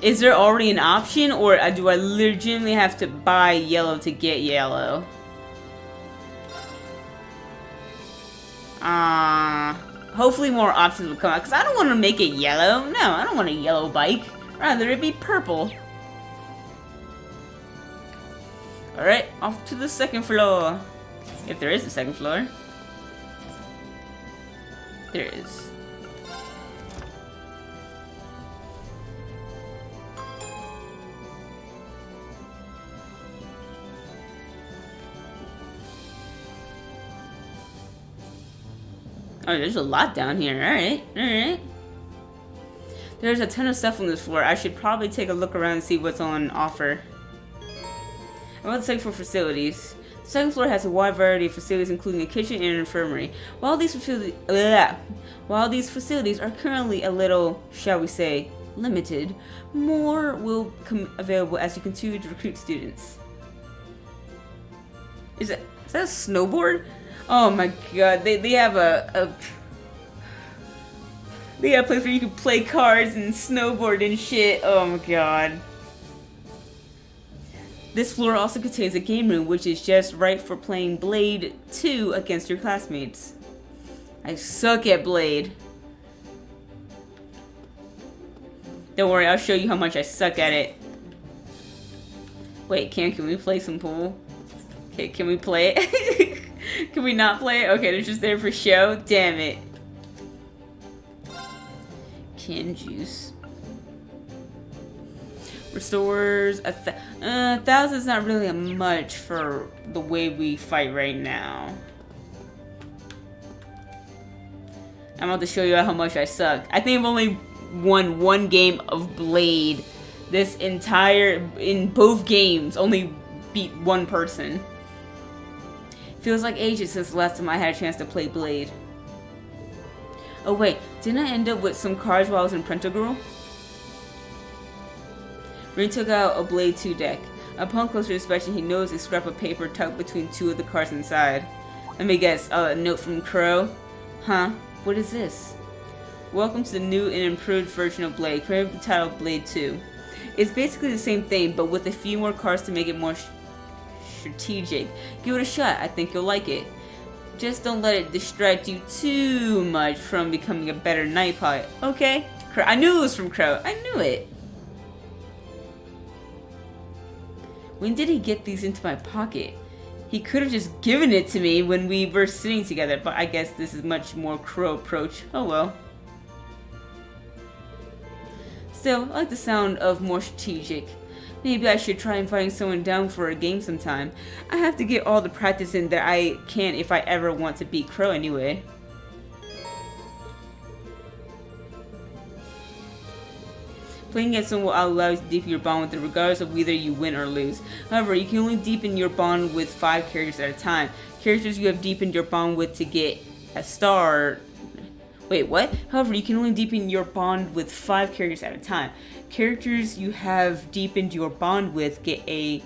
Is there already an option, or do I legitimately have to buy yellow to get yellow? Hopefully more options will come out, because I don't want to make it yellow. No, I don't want a yellow bike. Rather it be purple. Alright, off to the second floor. If there is a second floor. There is. Oh, there's a lot down here. Alright, alright. There's a ton of stuff on this floor. I should probably take a look around and see what's on offer. About the second floor facilities. The second floor has a wide variety of facilities, including a kitchen and an infirmary. While these facilities are currently a little, shall we say, limited, more will come available as you continue to recruit students. Is that a snowboard? Oh my god, they have they have a place where you can play cards and snowboard and shit. Oh my god. This floor also contains a game room, which is just right for playing Blade 2 against your classmates. I suck at Blade. Don't worry, I'll show you how much I suck at it. Wait, can we play some pool? Okay, can we play it? Can we not play it? Okay, they're just there for show. Damn it. Canned juice. Restores 1,000 is not really much for the way we fight right now. I'm about to show you how much I suck. I think I've only won 1 game of Blade this entire, in both games, only beat 1 person. Feels like ages since the last time I had a chance to play Blade. Oh wait, didn't I end up with some cards while I was in Pentagirl? Rean took out a Blade 2 deck. Upon closer inspection, he noticed a scrap of paper tucked between 2 of the cards inside. Let me guess, a note from Crow? Huh? What is this? Welcome to the new and improved version of Blade, created with the title Blade 2. It's basically the same thing, but with a few more cards to make it more strategic. Give it a shot, I think you'll like it. Just don't let it distract you too much from becoming a better night pilot, okay? I knew it was from Crow, I knew it. When did he get these into my pocket? He could have just given it to me when we were sitting together, but I guess this is much more Crow approach. Oh well. Still, I like the sound of more strategic. Maybe I should try and find someone down for a game sometime. I have to get all the practice in that I can if I ever want to beat Crow anyway. Playing against someone will allow you to deepen your bond with them regardless of whether you win or lose. However, you can only deepen your bond with 5 characters at a time. Characters you have deepened your bond with to get a star... Wait, what? However, you can only deepen your bond with 5 characters at a time. Characters you have deepened your bond with get a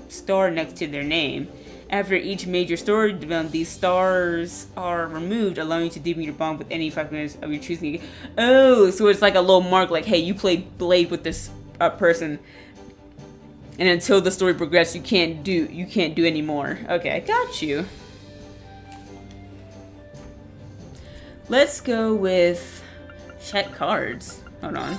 star next to their name. After each major story development, these stars are removed, allowing you to deepen your bond with any 5 members of your choosing. Oh, so it's like a little mark, like, hey, you played Blade with this person, and until the story progresses, you can't do any more. Okay, I got you. Let's go with check cards. Hold on.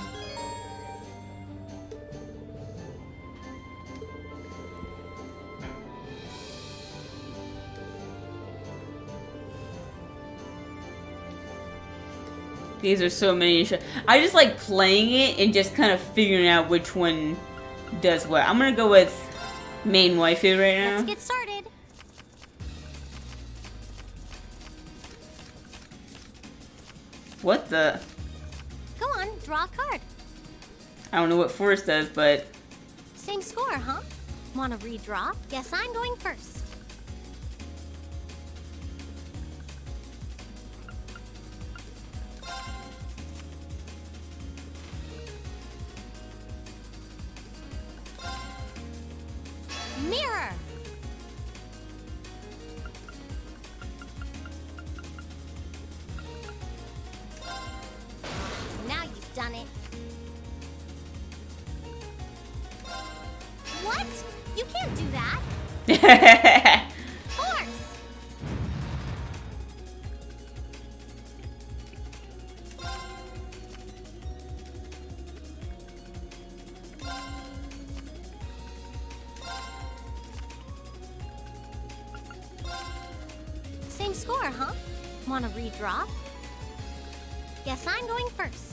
These are so many. I just like playing it and just kind of figuring out which one does what. I'm gonna go with main waifu right now. Let's get started. What the? Go on, draw a card. I don't know what Forrest does, but... Same score, huh? Want to redraw? Guess I'm going first. Mirror! Now you've done it. What? You can't do that. Force! Same score, huh? Want to redraw? Guess I'm going first.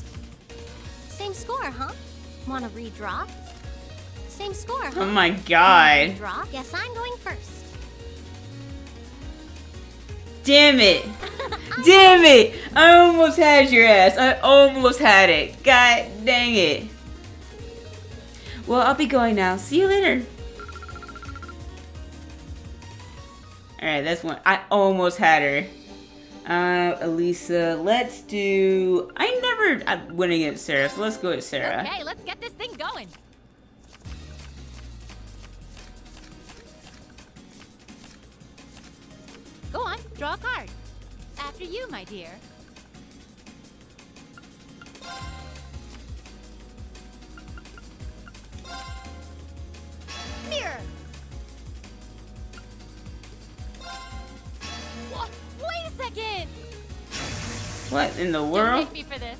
Same score, huh? Want to redraw? Same score, huh? Oh my god. Redraw? Guess I'm going first. Damn it. Damn it. I almost had your ass. I almost had it. God dang it. Well, I'll be going now. See you later. Alright, that's one. I almost had her. Elisa, let's do... I went against Sarah, so let's go with Sarah. Okay, let's get this thing going. Go on, draw a card. After you, my dear. Mirror! What? Wait a second! What in the Don't world? hate me for this.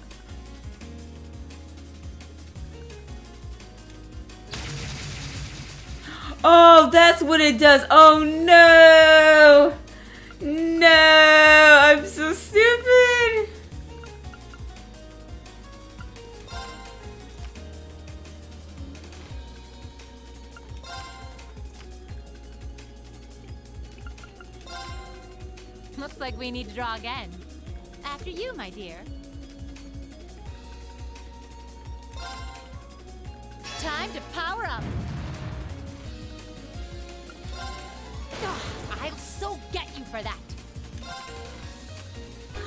Oh, that's what it does. Oh no! No! I'm so stupid! Looks like we need to draw again. After you, my dear. Time to power up. Ugh, I'll so get you for that.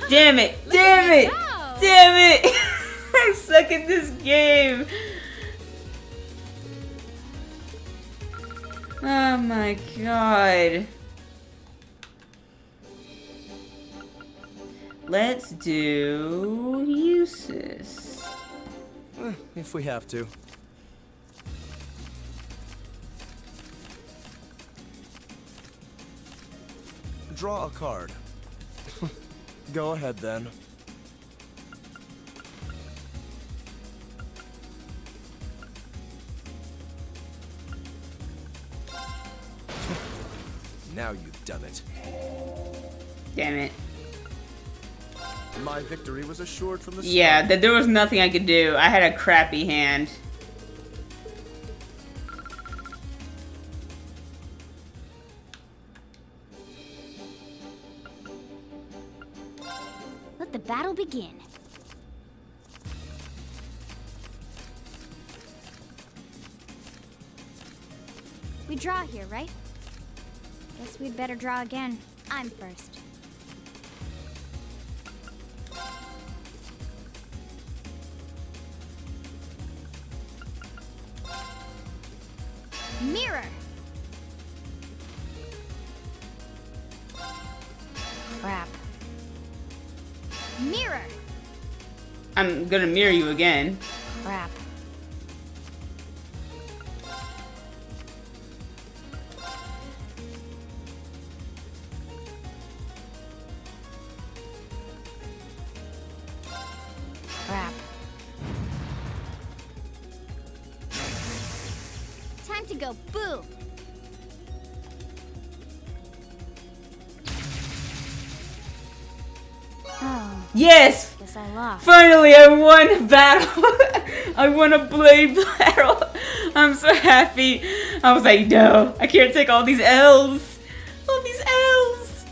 Damn it! Damn it! Damn it! I suck at this game. Oh my god. Let's do uses. If we have to. Draw a card. Go ahead then. Now you've done it. Damn it. My victory was assured from the start. Yeah, there was nothing I could do. I had a crappy hand. Let the battle begin. We draw here, right? Guess we'd better draw again. I'm first. Mirror! Crap. Mirror! I'm gonna mirror you again. Crap. Crap. Time to go boo! Oh. Yes! Guess I lost. Finally, I won a battle. I won a blade battle. I'm so happy. I was like, no, I can't take all these L's. All these L's.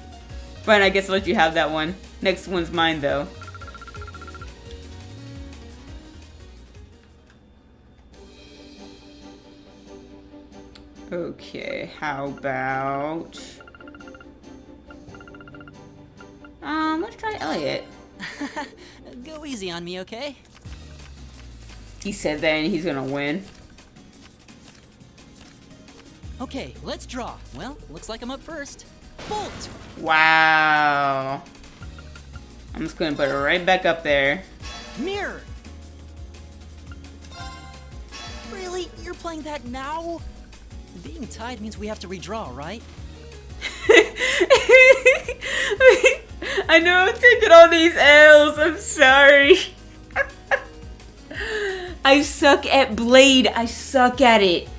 Fine, I guess I'll let you have that one. Next one's mine, though. Okay, how about... let's try Elliot. Go easy on me, okay? He said that and he's gonna win. Okay, let's draw. Well, looks like I'm up first. Bolt! Wow. I'm just gonna put it right back up there. Mirror! Really? You're playing that now? Being tied means we have to redraw, right? I know I'm taking all these L's. I'm sorry. I suck at Blade. I suck at it.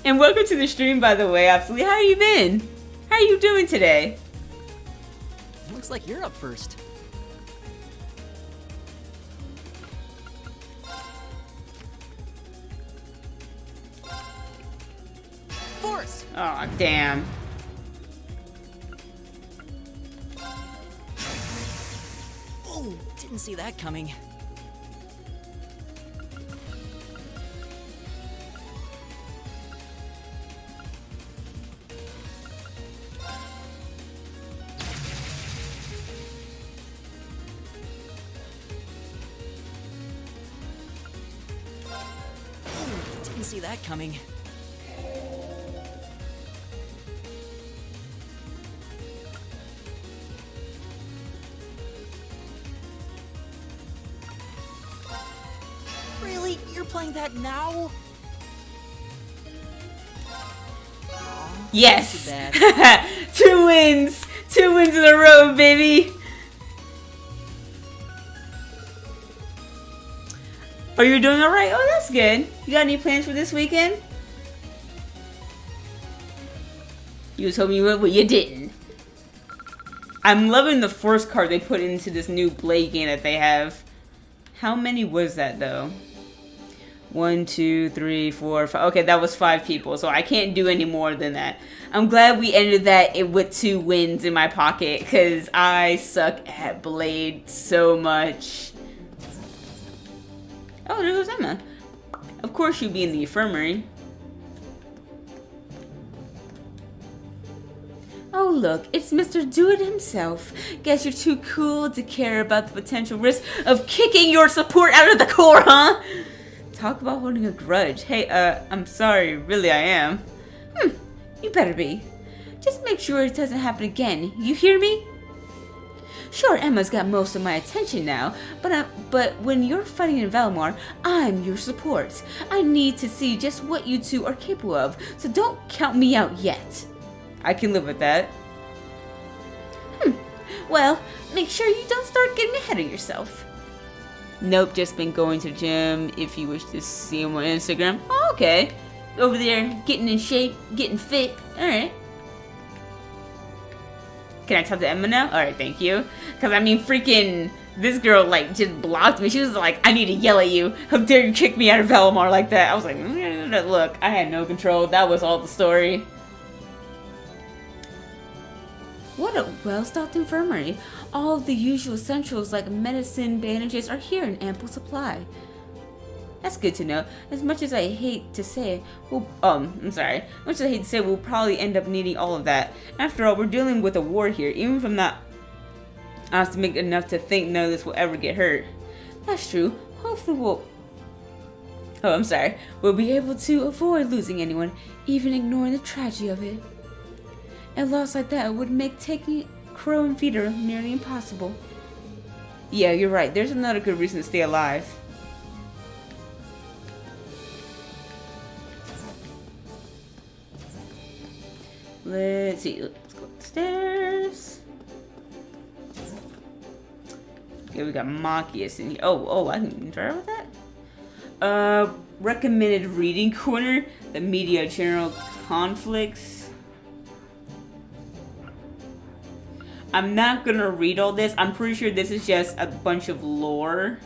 And welcome to the stream, by the way. Absolutely. How you been? How are you doing today? Looks like you're up first. Force! Oh, damn. Oh, didn't see that coming. Oh, didn't see that coming. Really? You're playing that now? Yes. 2 wins. 2 wins in a row, baby. Oh, you're doing all right? Oh, that's good. You got any plans for this weekend? You was hoping you would, but you didn't. I'm loving the first card they put into this new Blade game that they have. How many was that, though? 1, 2, 3, 4, 5. Okay, that was 5 people, so I can't do any more than that. I'm glad we ended that with 2 wins in my pocket, because I suck at Blade so much. Oh, there goes Emma. Of course you'd be in the infirmary. Oh, look, it's Mr. Do-It himself. Guess you're too cool to care about the potential risk of kicking your support out of the core, huh? Talk about holding a grudge. Hey, I'm sorry, really I am. You better be. Just make sure it doesn't happen again. You hear me? Sure, Emma's got most of my attention now, but when you're fighting in Valimar, I'm your support. I need to see just what you two are capable of, so don't count me out yet. I can live with that. Well, make sure you don't start getting ahead of yourself. Nope, just been going to the gym. If you wish to see him on Instagram. Oh, okay. Over there, getting in shape, getting fit. Alright. Can I talk to Emma now? Alright, thank you. Because, I mean, freaking... This girl, like, just blocked me. She was like, I need to yell at you. How dare you kick me out of Valimar like that? I was like, look, I had no control. That was all the story. What a well-stocked infirmary. All of the usual essentials like medicine, bandages are here in ample supply. That's good to know. As much as I hate to say, we'll probably end up needing all of that. After all, we're dealing with a war here. Even if I'm not optimistic enough to think none of this will ever get hurt. That's true. Hopefully we'll be able to avoid losing anyone, even ignoring the tragedy of it. A loss like that would make taking Crow and Feeder nearly impossible. Yeah, you're right. There's another good reason to stay alive. Let's see. Let's go upstairs. Okay, we got Machias in here. Oh, I can interact with that? Recommended reading corner. The media general conflicts. I'm not gonna read all this. I'm pretty sure this is just a bunch of lore.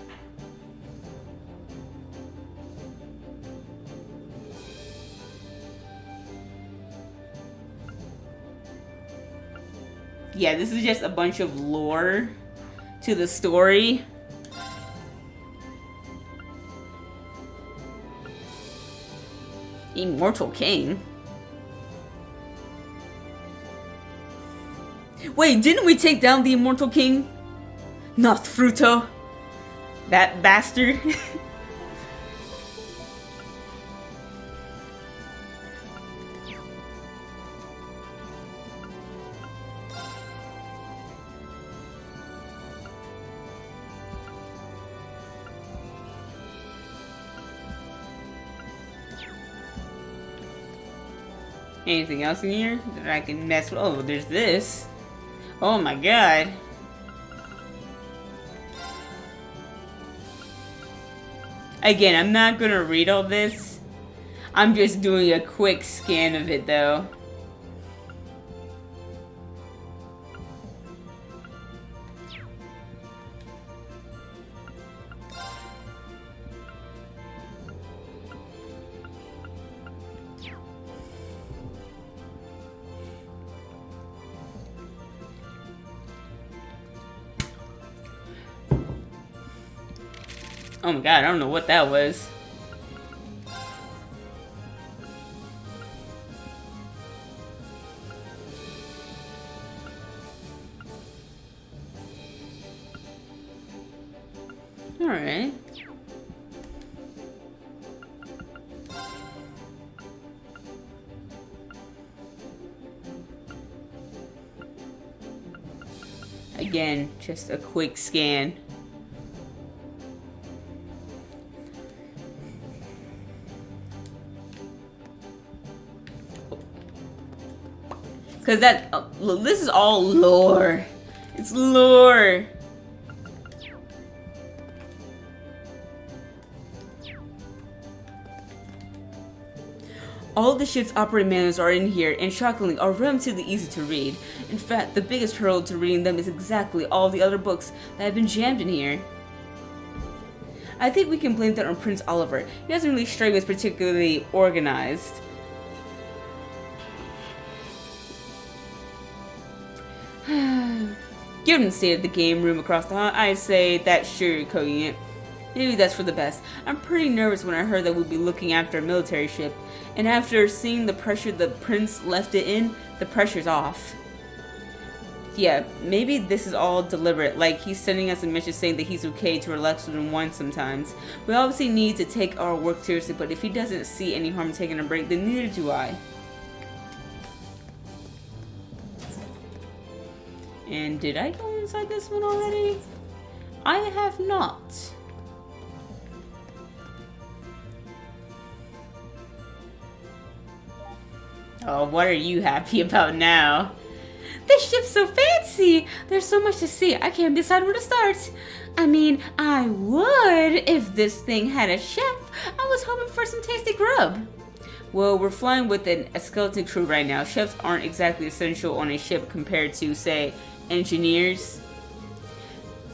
Yeah, this is just a bunch of lore to the story. Immortal King. Wait, didn't we take down the Immortal King? Not Fruto. That bastard. Anything else in here that I can mess with? Oh, there's this. Oh my god. Again, I'm not gonna read all this. I'm just doing a quick scan of it though. Oh my god, I don't know what that was. Alright. Again, just a quick scan. Cause that, look, this is all lore. It's lore. All of the ship's operating manuals are in here, and shockingly are relatively easy to read. In fact, the biggest hurdle to reading them is exactly all the other books that have been jammed in here. I think we can blame that on Prince Oliver. He doesn't really strike me as particularly organized. Given the state of the game room across the hall, I'd say that's sugarcoating it. Maybe that's for the best. I'm pretty nervous when I heard that we'd be looking after a military ship, and after seeing the pressure the prince left it in, the pressure's off. Yeah, maybe this is all deliberate, like he's sending us a message saying that he's okay to relax with him once sometimes. We obviously need to take our work seriously, but if he doesn't see any harm in taking a break, then neither do I. And did I go inside this one already? I have not. Oh, what are you happy about now? This ship's so fancy! There's so much to see, I can't decide where to start. I mean, I would if this thing had a chef. I was hoping for some tasty grub. Well, we're flying with a skeleton crew right now. Chefs aren't exactly essential on a ship compared to, say, engineers.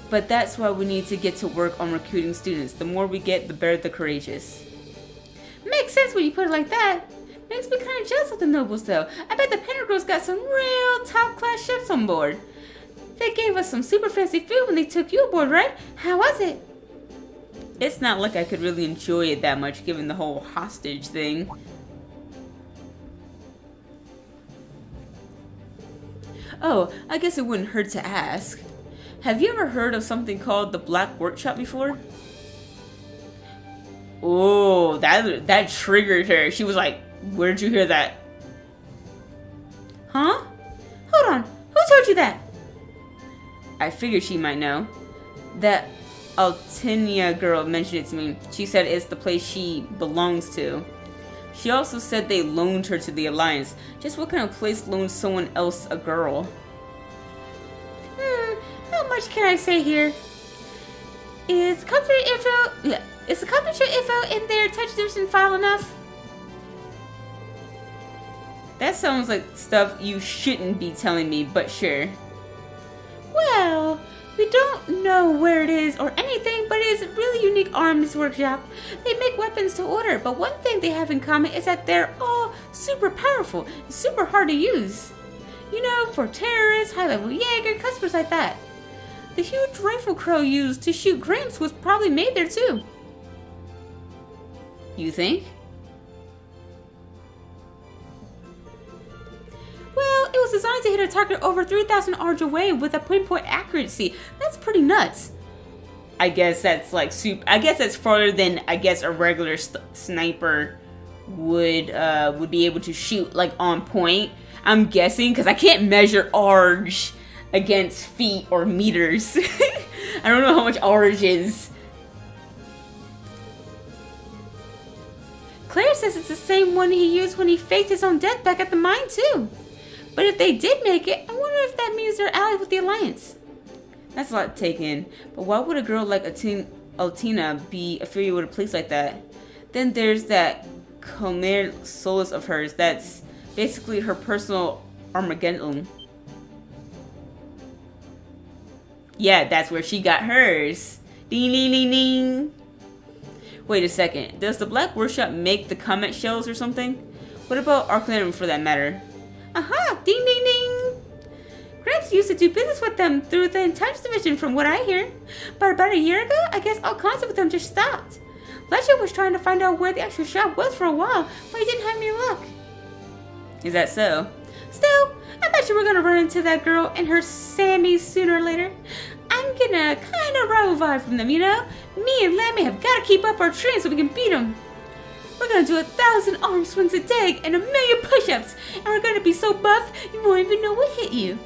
But that's why we need to get to work on recruiting students. The more we get, the better the courageous. Makes sense when you put it like that. Makes me kind of jealous of the nobles, though. I bet the Pentagirls got some real top-class chefs on board. They gave us some super fancy food when they took you aboard, right? How was it? It's not like I could really enjoy it that much, given the whole hostage thing. Oh, I guess it wouldn't hurt to ask. Have you ever heard of something called the Black Workshop before? Oh, that triggered her. She was like, where'd you hear that? Huh? Hold on. Who told you that? I figured she might know. That Altinia girl mentioned it to me. She said it's the place she belongs to. She also said they loaned her to the Alliance. Just what kind of place loans someone else a girl? How much can I say here? Is the company info in their touch division file enough? That sounds like stuff you shouldn't be telling me, but sure. Well, we don't know where it is or anything, but it is a really unique arms workshop. They make weapons to order, but one thing they have in common is that they're all super powerful and super hard to use. You know, for terrorists, high-level Jaeger, customers like that. The huge rifle Crow used to shoot Gramps was probably made there too. You think? Well, it was designed to hit a target over 3,000 yards away with a pinpoint accuracy. That's pretty nuts. I guess that's like I guess that's farther than I guess a regular sniper would be able to shoot like on point. I'm guessing because I can't measure arge against feet or meters. I don't know how much arge is. Claire says it's the same one he used when he faked his own death back at the mine too. But if they did make it, I wonder if that means they're allied with the Alliance. That's a lot to take in. But why would a girl like Altina be affiliated with a place like that? Then there's that Comer Solus of hers. That's basically her personal Armageddon. Yeah, that's where she got hers. Ding ding ding ding. Wait a second. Does the Black Workshop make the comet shells or something? What about Arcanum for that matter? Aha! Ding ding ding! Gramps used to do business with them through the Touch Division from what I hear. But about a year ago, I guess all contact with them just stopped. Ledger was trying to find out where the actual shop was for a while, but he didn't have any luck. Is that so? Still, I bet you we're gonna run into that girl and her Sammy sooner or later. I'm getting a kind of rival vibe from them, you know? Me and Lemmy have got to keep up our training so we can beat them. We're gonna do 1,000 arm swings a day and 1,000,000 push-ups, and we're gonna be so buff you won't even know what hit you.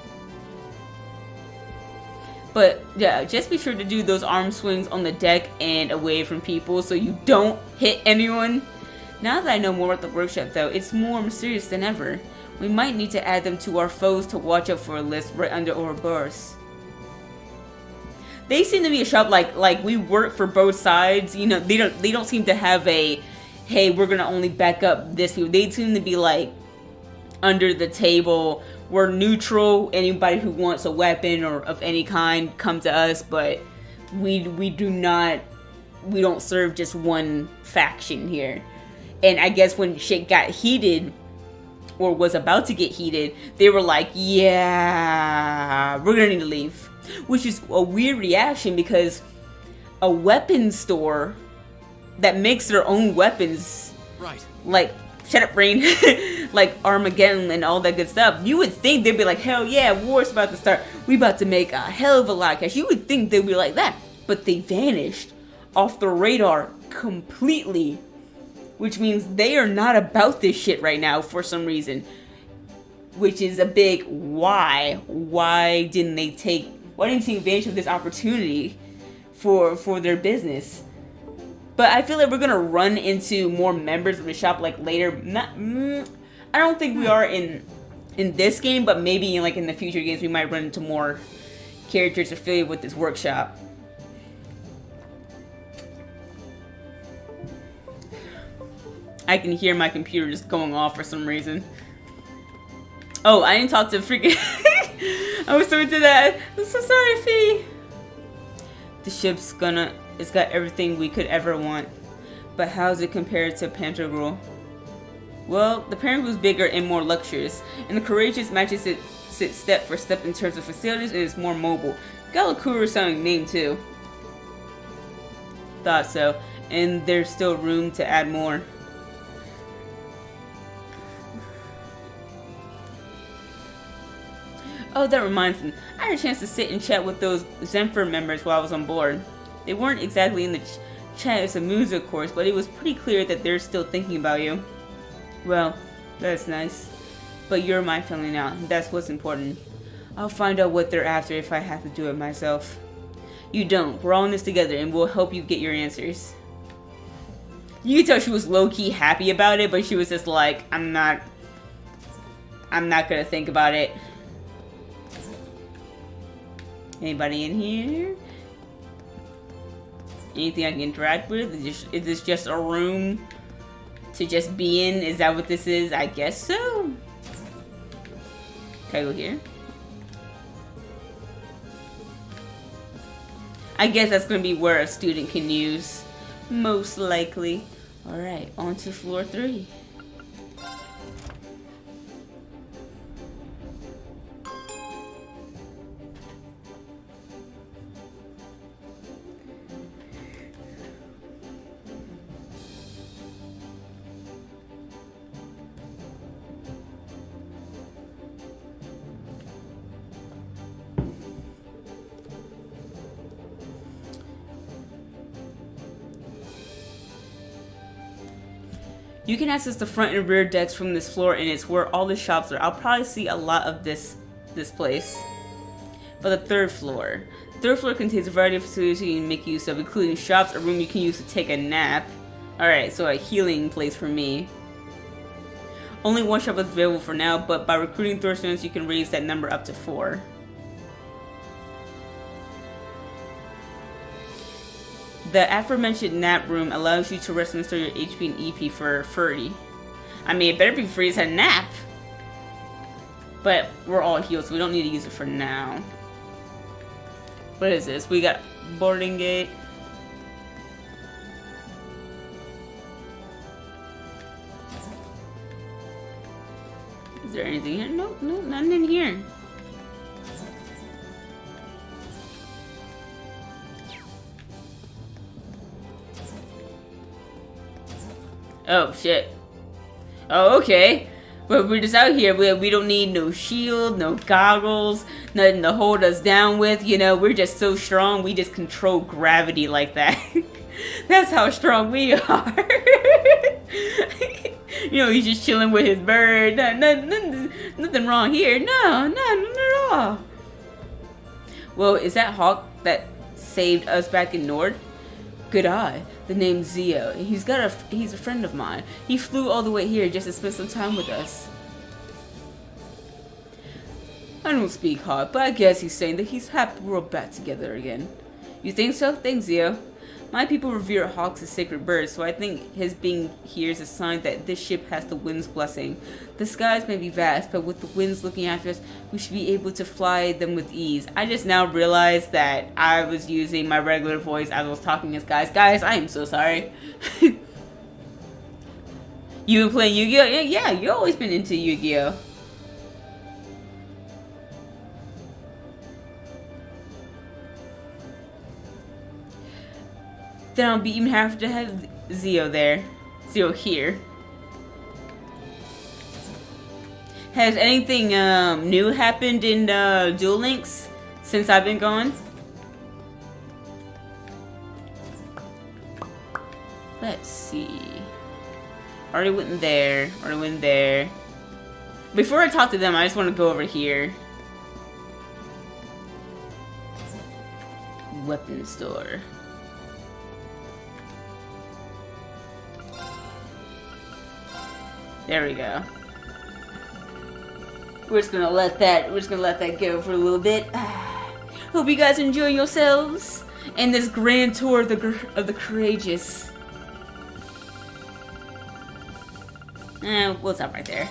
But yeah, just be sure to do those arm swings on the deck and away from people so you don't hit anyone. Now that I know more about the workshop though, it's more mysterious than ever. We might need to add them to our foes to watch out for a list right under Ouroboros. They seem to be a shop like we work for both sides. You know, they don't seem to have a, hey, we're gonna only back up this people. They seem to be like under the table. We're neutral. Anybody who wants a weapon or of any kind, come to us. But we don't serve just one faction here. And I guess when shit got heated, or was about to get heated, they were like, yeah, we're gonna need to leave. Which is a weird reaction because a weapons store that makes their own weapons, right? Like, shut up, Rean, like Armageddon and all that good stuff. You would think they'd be like, hell yeah, war's about to start. We about to make a hell of a lot of cash. You would think they'd be like that, but they vanished off the radar completely. Which means they are not about this shit right now for some reason. Which is a big why. Why didn't they take advantage of this opportunity for their business? But I feel like we're gonna run into more members of the shop like later. I don't think we are in this game, but maybe in the future games we might run into more characters affiliated with this workshop. I can hear my computer just going off for some reason. Oh, I didn't talk to freaking... I was so into that. I'm so sorry, Fee. The ship's it's got everything we could ever want. But how's it compared to Pantogruel? Well, the Pantogruel is bigger and more luxurious, and the Courageous matches it step for step in terms of facilities and is more mobile. Got a cooler sounding name too. Thought so, and there's still room to add more. Oh, that reminds me. I had a chance to sit and chat with those Zenfur members while I was on board. They weren't exactly in the chat as a music course, but it was pretty clear that they're still thinking about you. Well, that's nice. But you're my family now, and that's what's important. I'll find out what they're after if I have to do it myself. You don't. We're all in this together, and we'll help you get your answers. You could tell she was low-key happy about it, but she was just like, I'm not gonna think about it. Anybody in here? Anything I can interact with? Is this just a room to just be in? Is that what this is? I guess so. Can I go here? I guess that's gonna be where a student can use. Most likely. Alright, on to floor 3. You can access the front and rear decks from this floor, and it's where all the shops are. I'll probably see a lot of this place. But the third floor. The third floor contains a variety of facilities you can make use of, including shops, a room you can use to take a nap. Alright, so a healing place for me. Only one shop is available for now, but by recruiting third students, you can raise that number up to 4. The aforementioned nap room allows you to rest and restore your HP and EP for free. I mean, it better be free as a nap. But we're all healed, so we don't need to use it for now. What is this? We got boarding gate. Is there anything here? Nope, nope, nothing in here. Oh, shit. Oh, okay. But we're just out here. We don't need no shield, no goggles, nothing to hold us down with. You know, we're just so strong. We just control gravity like that. That's how strong we are. You know, he's just chilling with his bird. Nothing wrong here. No, nothing at all. Well, is that Hawk that saved us back in Nord? Good eye. The name's Zio. He's a friend of mine. He flew all the way here just to spend some time with us. I don't speak Hawk, but I guess he's saying that he's happy we're all back together again. You think so? Thanks, Zio. My people revere hawks as sacred birds, so I think his being here is a sign that this ship has the wind's blessing. The skies may be vast, but with the winds looking after us, we should be able to fly them with ease. I just now realized that I was using my regular voice as I was talking as guys. Guys, I am so sorry. You been playing Yu-Gi-Oh? Yeah, you've always been into Yu-Gi-Oh. Then I'll be even have to have Zio there. Zio here. Has anything new happened in Duel Links since I've been gone? Let's see. Already went there. Already went there. Before I talk to them, I just want to go over here. Weapon store. There we go. We're just gonna let that go for a little bit. Hope you guys enjoy yourselves and this grand tour of the courageous. We'll stop right there.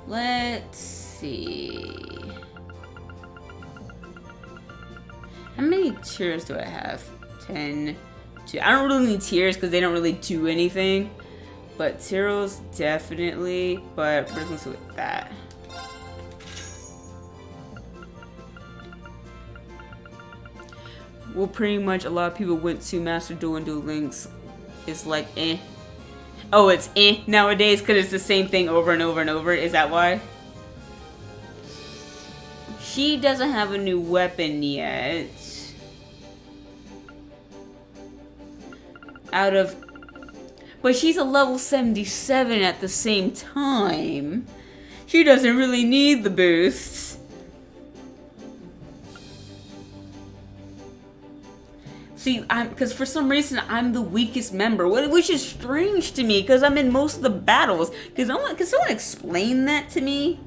Let's see. How many tiers do I have? 10. 2. I don't really need tiers because they don't really do anything. But zeros definitely. But we're going to go with that. Well, pretty much a lot of people went to Master Duel and Duel Links. It's like, eh. Oh, it's eh nowadays because it's the same thing over and over and over. Is that why? She doesn't have a new weapon yet. But she's a level 77 at the same time. She doesn't really need the boosts. See, because for some reason I'm the weakest member, which is strange to me because I'm in most of the battles. Can someone explain that to me?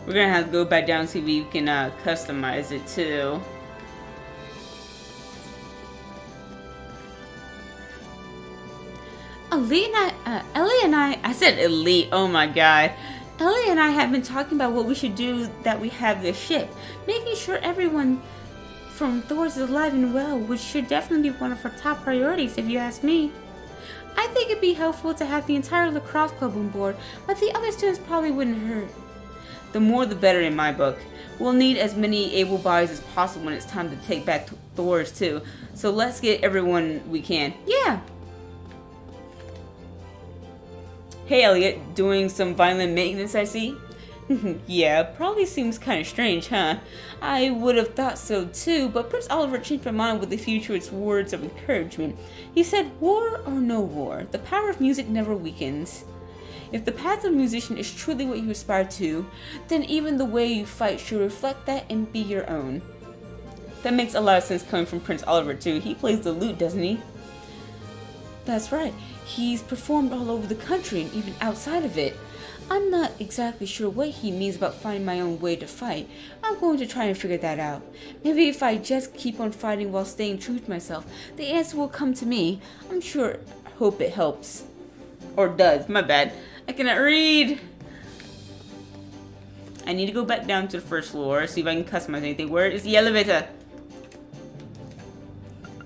We're gonna have to go back down and see if we can customize it too. Ellie and I said Elite, oh my god. Ellie and I have been talking about what we should do that we have this ship. Making sure everyone from Thor's is alive and well, which should definitely be one of our top priorities if you ask me. I think it'd be helpful to have the entire lacrosse club on board, but the other students probably wouldn't hurt. The more the better in my book. We'll need as many able bodies as possible when it's time to take back Thor's too. So let's get everyone we can. Yeah! Hey Elliot, doing some violent maintenance I see? Yeah, probably seems kind of strange, huh? I would have thought so too, but Prince Oliver changed my mind with a few choice words of encouragement. He said, war or no war, the power of music never weakens. If the path of a musician is truly what you aspire to, then even the way you fight should reflect that and be your own. That makes a lot of sense coming from Prince Oliver too. He plays the lute, doesn't he? That's right. He's performed all over the country and even outside of it. I'm not exactly sure what he means about finding my own way to fight. I'm going to try and figure that out. Maybe if I just keep on fighting while staying true to myself, the answer will come to me. I'm sure. Hope it helps. Or does. My bad. I cannot read. I need to go back down to the first floor, see if I can customize anything. Where is the elevator?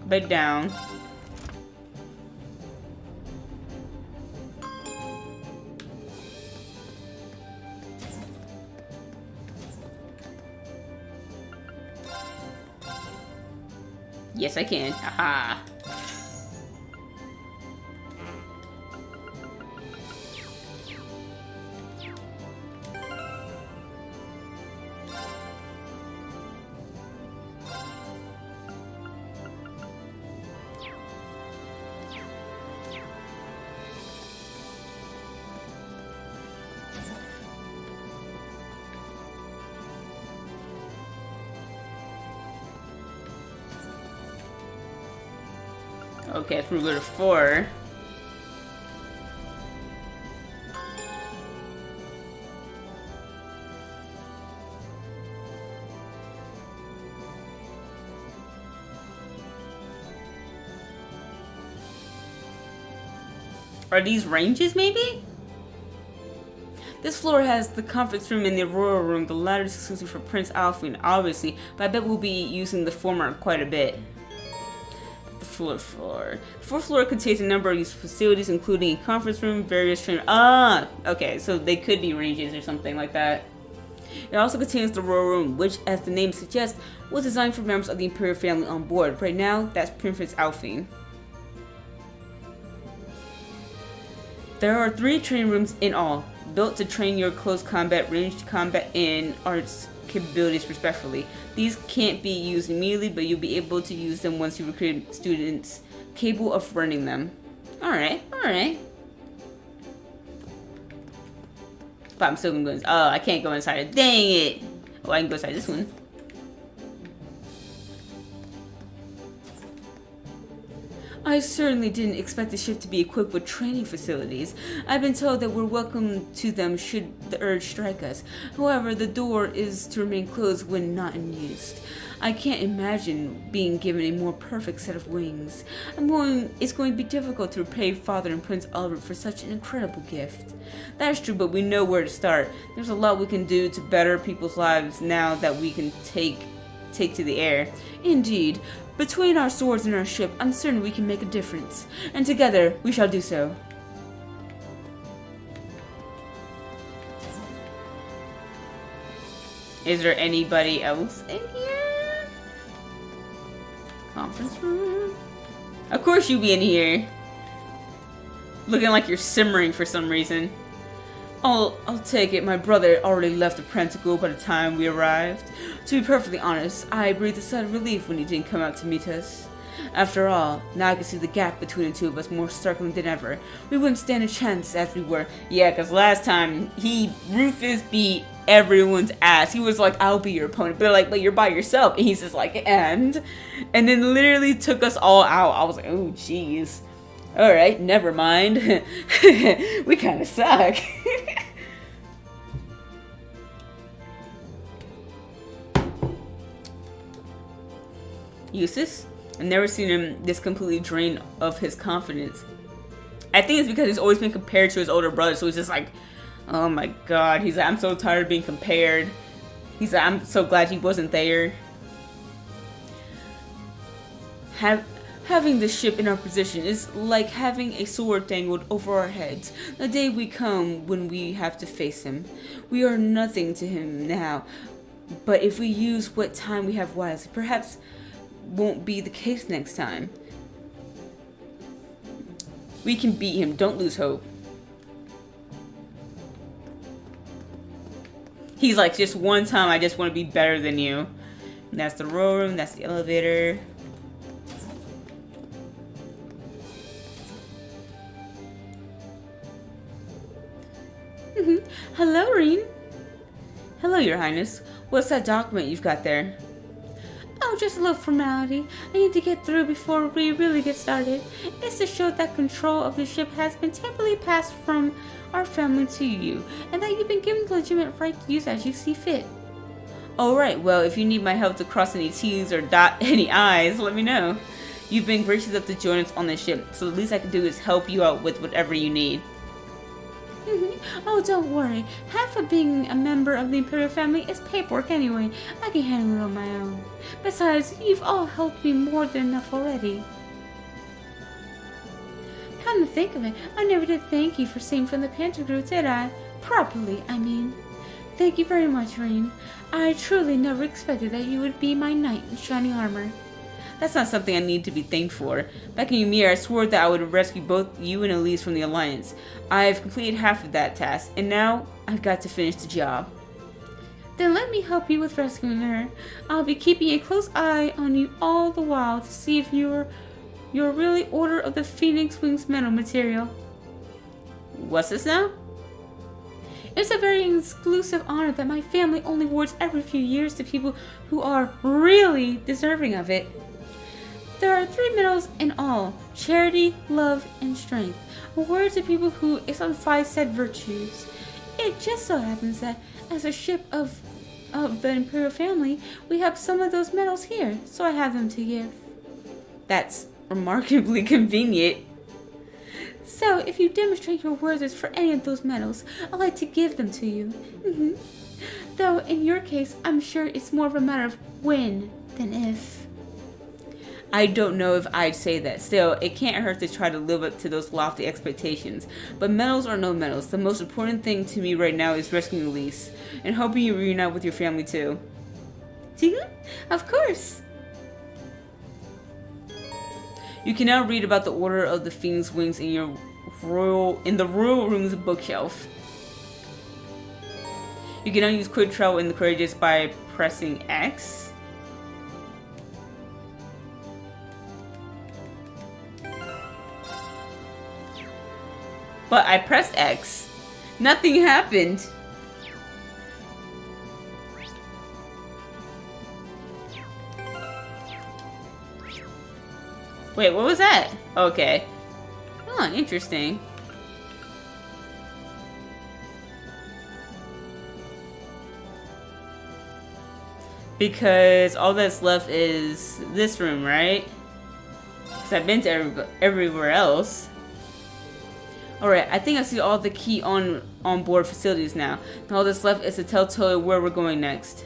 Back down. Yes, I can. Aha. Okay, so we go to 4. Are these ranges, maybe? This floor has the conference room and the Aurora room. The latter is exclusive for Prince Alfred, obviously, but I bet we'll be using the former quite a bit. The fourth floor contains a number of useful facilities, including a conference room, various train. Okay, so they could be ranges or something like that. It also contains the Royal Room, which, as the name suggests, was designed for members of the Imperial family on board. Right now, that's Princess Alfine. There are 3 training rooms in all, built to train your close combat, ranged combat, and arts capabilities respectively. These can't be used immediately, but you'll be able to use them once you recruit students capable of running them. Alright, alright. But I'm still gonna go inside. Oh, I can't go inside it. Dang it. Oh, I can go inside this one. I certainly didn't expect the ship to be equipped with training facilities. I've been told that we're welcome to them should the urge strike us. However, the door is to remain closed when not in use. I can't imagine being given a more perfect set of wings. It's going to be difficult to repay Father and Prince Albert for such an incredible gift. That's true, but we know where to start. There's a lot we can do to better people's lives now that we can take to the air. Indeed. Between our swords and our ship, I'm certain we can make a difference. And together, we shall do so. Is there anybody else in here? Conference room? Of course you be in here. Looking like you're simmering for some reason. I'll take it. My brother already left the Pentacle by the time we arrived. To be perfectly honest, I breathed a sigh of relief when he didn't come out to meet us. After all, now I can see the gap between the two of us more startling than ever. We wouldn't stand a chance as we were. Yeah, because last time, Rufus beat everyone's ass. He was like, I'll be your opponent. But like, but you're by yourself. And he's just like, and then literally took us all out. I was like, oh, jeez. Alright, never mind. We kind of suck. Eustace? I've never seen him this completely drained of his confidence. I think it's because he's always been compared to his older brother, so he's just like, oh my god. He's like, I'm so tired of being compared. He's like, I'm so glad he wasn't there. Having the ship in our position is like having a sword dangled over our heads. The day we come when we have to face him. We are nothing to him now, but if we use what time we have wisely, perhaps won't be the case next time. We can beat him. Don't lose hope. He's like, just one time I just want to be better than you. And that's the row room. That's the elevator. Hello, Rean. Hello, Your Highness. What's that document you've got there? Oh, just a little formality. I need to get through before we really get started. It's to show that control of the ship has been temporarily passed from our family to you, and that you've been given the legitimate right to use as you see fit. Alright, well, if you need my help to cross any T's or dot any I's, let me know. You've been gracious enough to join us on the ship, so the least I can do is help you out with whatever you need. Oh, don't worry. Half of being a member of the Imperial family is paperwork anyway. I can handle it on my own. Besides, you've all helped me more than enough already. Come to think of it, I never did thank you for saving from the Panther, did I? Properly, I mean. Thank you very much, Rean. I truly never expected that you would be my knight in shining armor. That's not something I need to be thanked for. Back in Ymir, I swore that I would rescue both you and Elise from the Alliance. I've completed half of that task, and now I've got to finish the job. Then let me help you with rescuing her. I'll be keeping a close eye on you all the while to see if you're really Order of the Phoenix Wings metal material. What's this now? It's a very exclusive honor that my family only awards every few years to people who are really deserving of it. There are 3 medals in all: charity, love, and strength, awarded to people who exemplify said virtues. It just so happens that as a ship of the Imperial family, we have some of those medals here, so I have them to give. That's remarkably convenient. So, if you demonstrate your worthiness for any of those medals, I'd like to give them to you. Though, in your case, I'm sure it's more of a matter of when than if. I don't know if I'd say that. Still, it can't hurt to try to live up to those lofty expectations. But medals or no medals, the most important thing to me right now is rescuing Elise, and helping you reunite with your family too. Of course! You can now read about the Order of the Phoenix Wings in the Royal Room's bookshelf. You can now use quick travel in the Courageous by pressing X. But I pressed X. Nothing happened. Wait, what was that? Okay. Oh, interesting. Because all that's left is this room, right? Because I've been to everywhere else. Alright, I think I see all the key on board facilities now. And all that's left is to tell Toei where we're going next.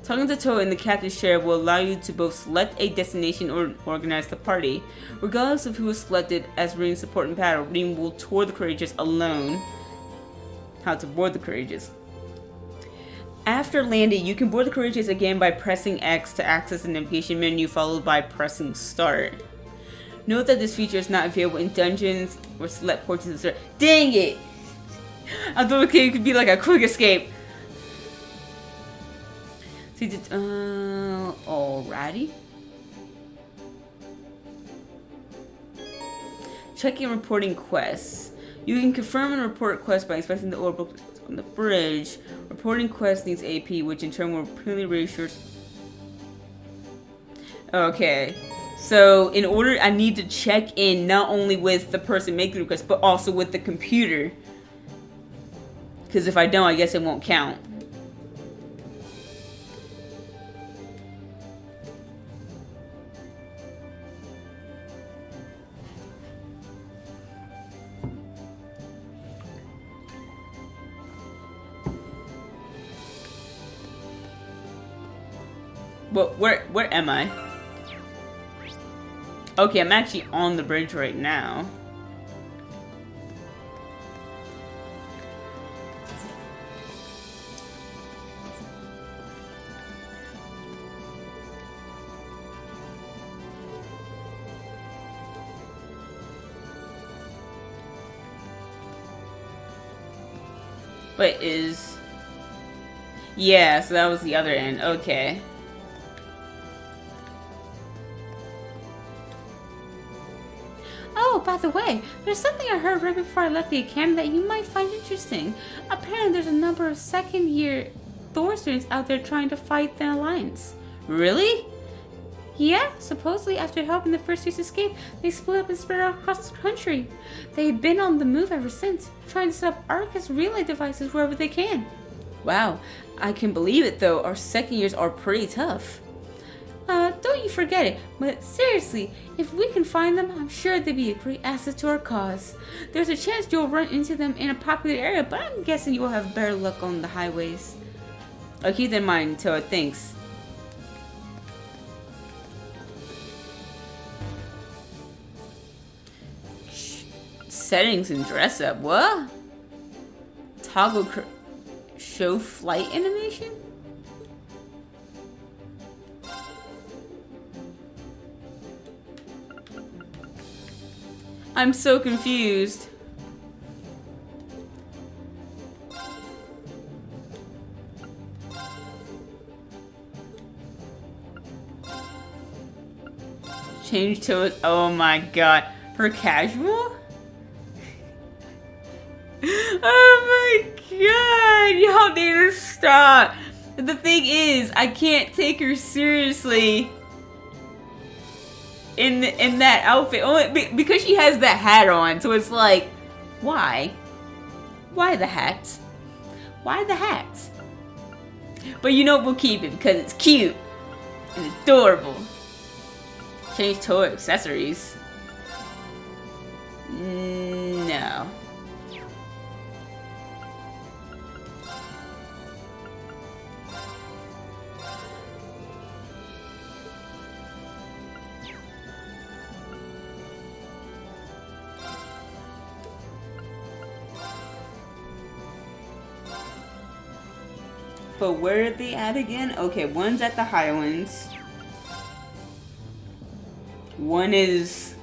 Talking to Toei in the captain's chair will allow you to both select a destination or organize the party. Regardless of who is selected as Rean's support in battle, Rean will tour the Courageous alone. How to board the Courageous. After landing, you can board the Courageous again by pressing X to access the navigation menu, followed by pressing Start. Note that this feature is not available in dungeons or select portions of the story. Dang it! I thought it could be like a quick escape. So alrighty. Checking reporting quests. You can confirm and report quests by inspecting the order book on the bridge. Reporting quests needs AP, which in turn will permanently reassure. Okay. So, in order, I need to check in not only with the person making the request, but also with the computer. Because if I don't, I guess it won't count. Well, where am I? Okay, I'm actually on the bridge right now. But is... Yeah, so that was the other end. Okay. Oh, by the way, there's something I heard right before I left the academy that you might find interesting. Apparently there's a number of second-year Thor students out there trying to fight the Alliance. Really? Yeah, supposedly after helping the first years escape, they split up and spread out across the country. They've been on the move ever since, trying to set up Arcus relay devices wherever they can. Wow, I can believe it though, our second years are pretty tough. Don't you forget it, but seriously, if we can find them, I'm sure they'd be a great asset to our cause. There's a chance you'll run into them in a popular area, but I'm guessing you'll have better luck on the highways. I'll keep that in mind until it thinks. Settings and dress up, what? Toggle show flight animation? I'm so confused. Change to it. Oh my god. For casual? Oh my god. Y'all need to stop. The thing is, I can't take her seriously. In that outfit, only because she has that hat on, so it's like, why the hat? Why the hat? But you know, we'll keep it because it's cute and adorable. Change toy accessories. No. But where are they at again? Okay, one's at the Highlands. One is...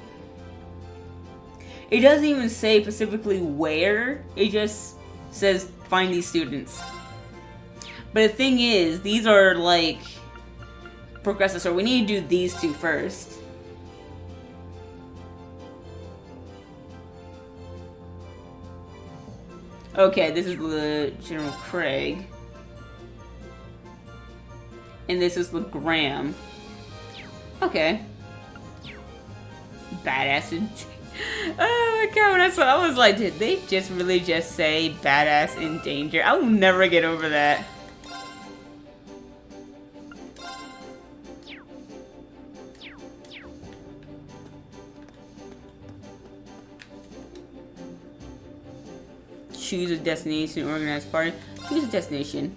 It doesn't even say specifically where. It just says find these students. But the thing is, these are like progressive, so we need to do these two first. Okay, this is the General Craig. And this is the Graham. Okay. Badass in... Oh my god, when I saw I was like, did they just really just say badass in danger? I will never get over that. Choose a destination, organized party. Choose a destination.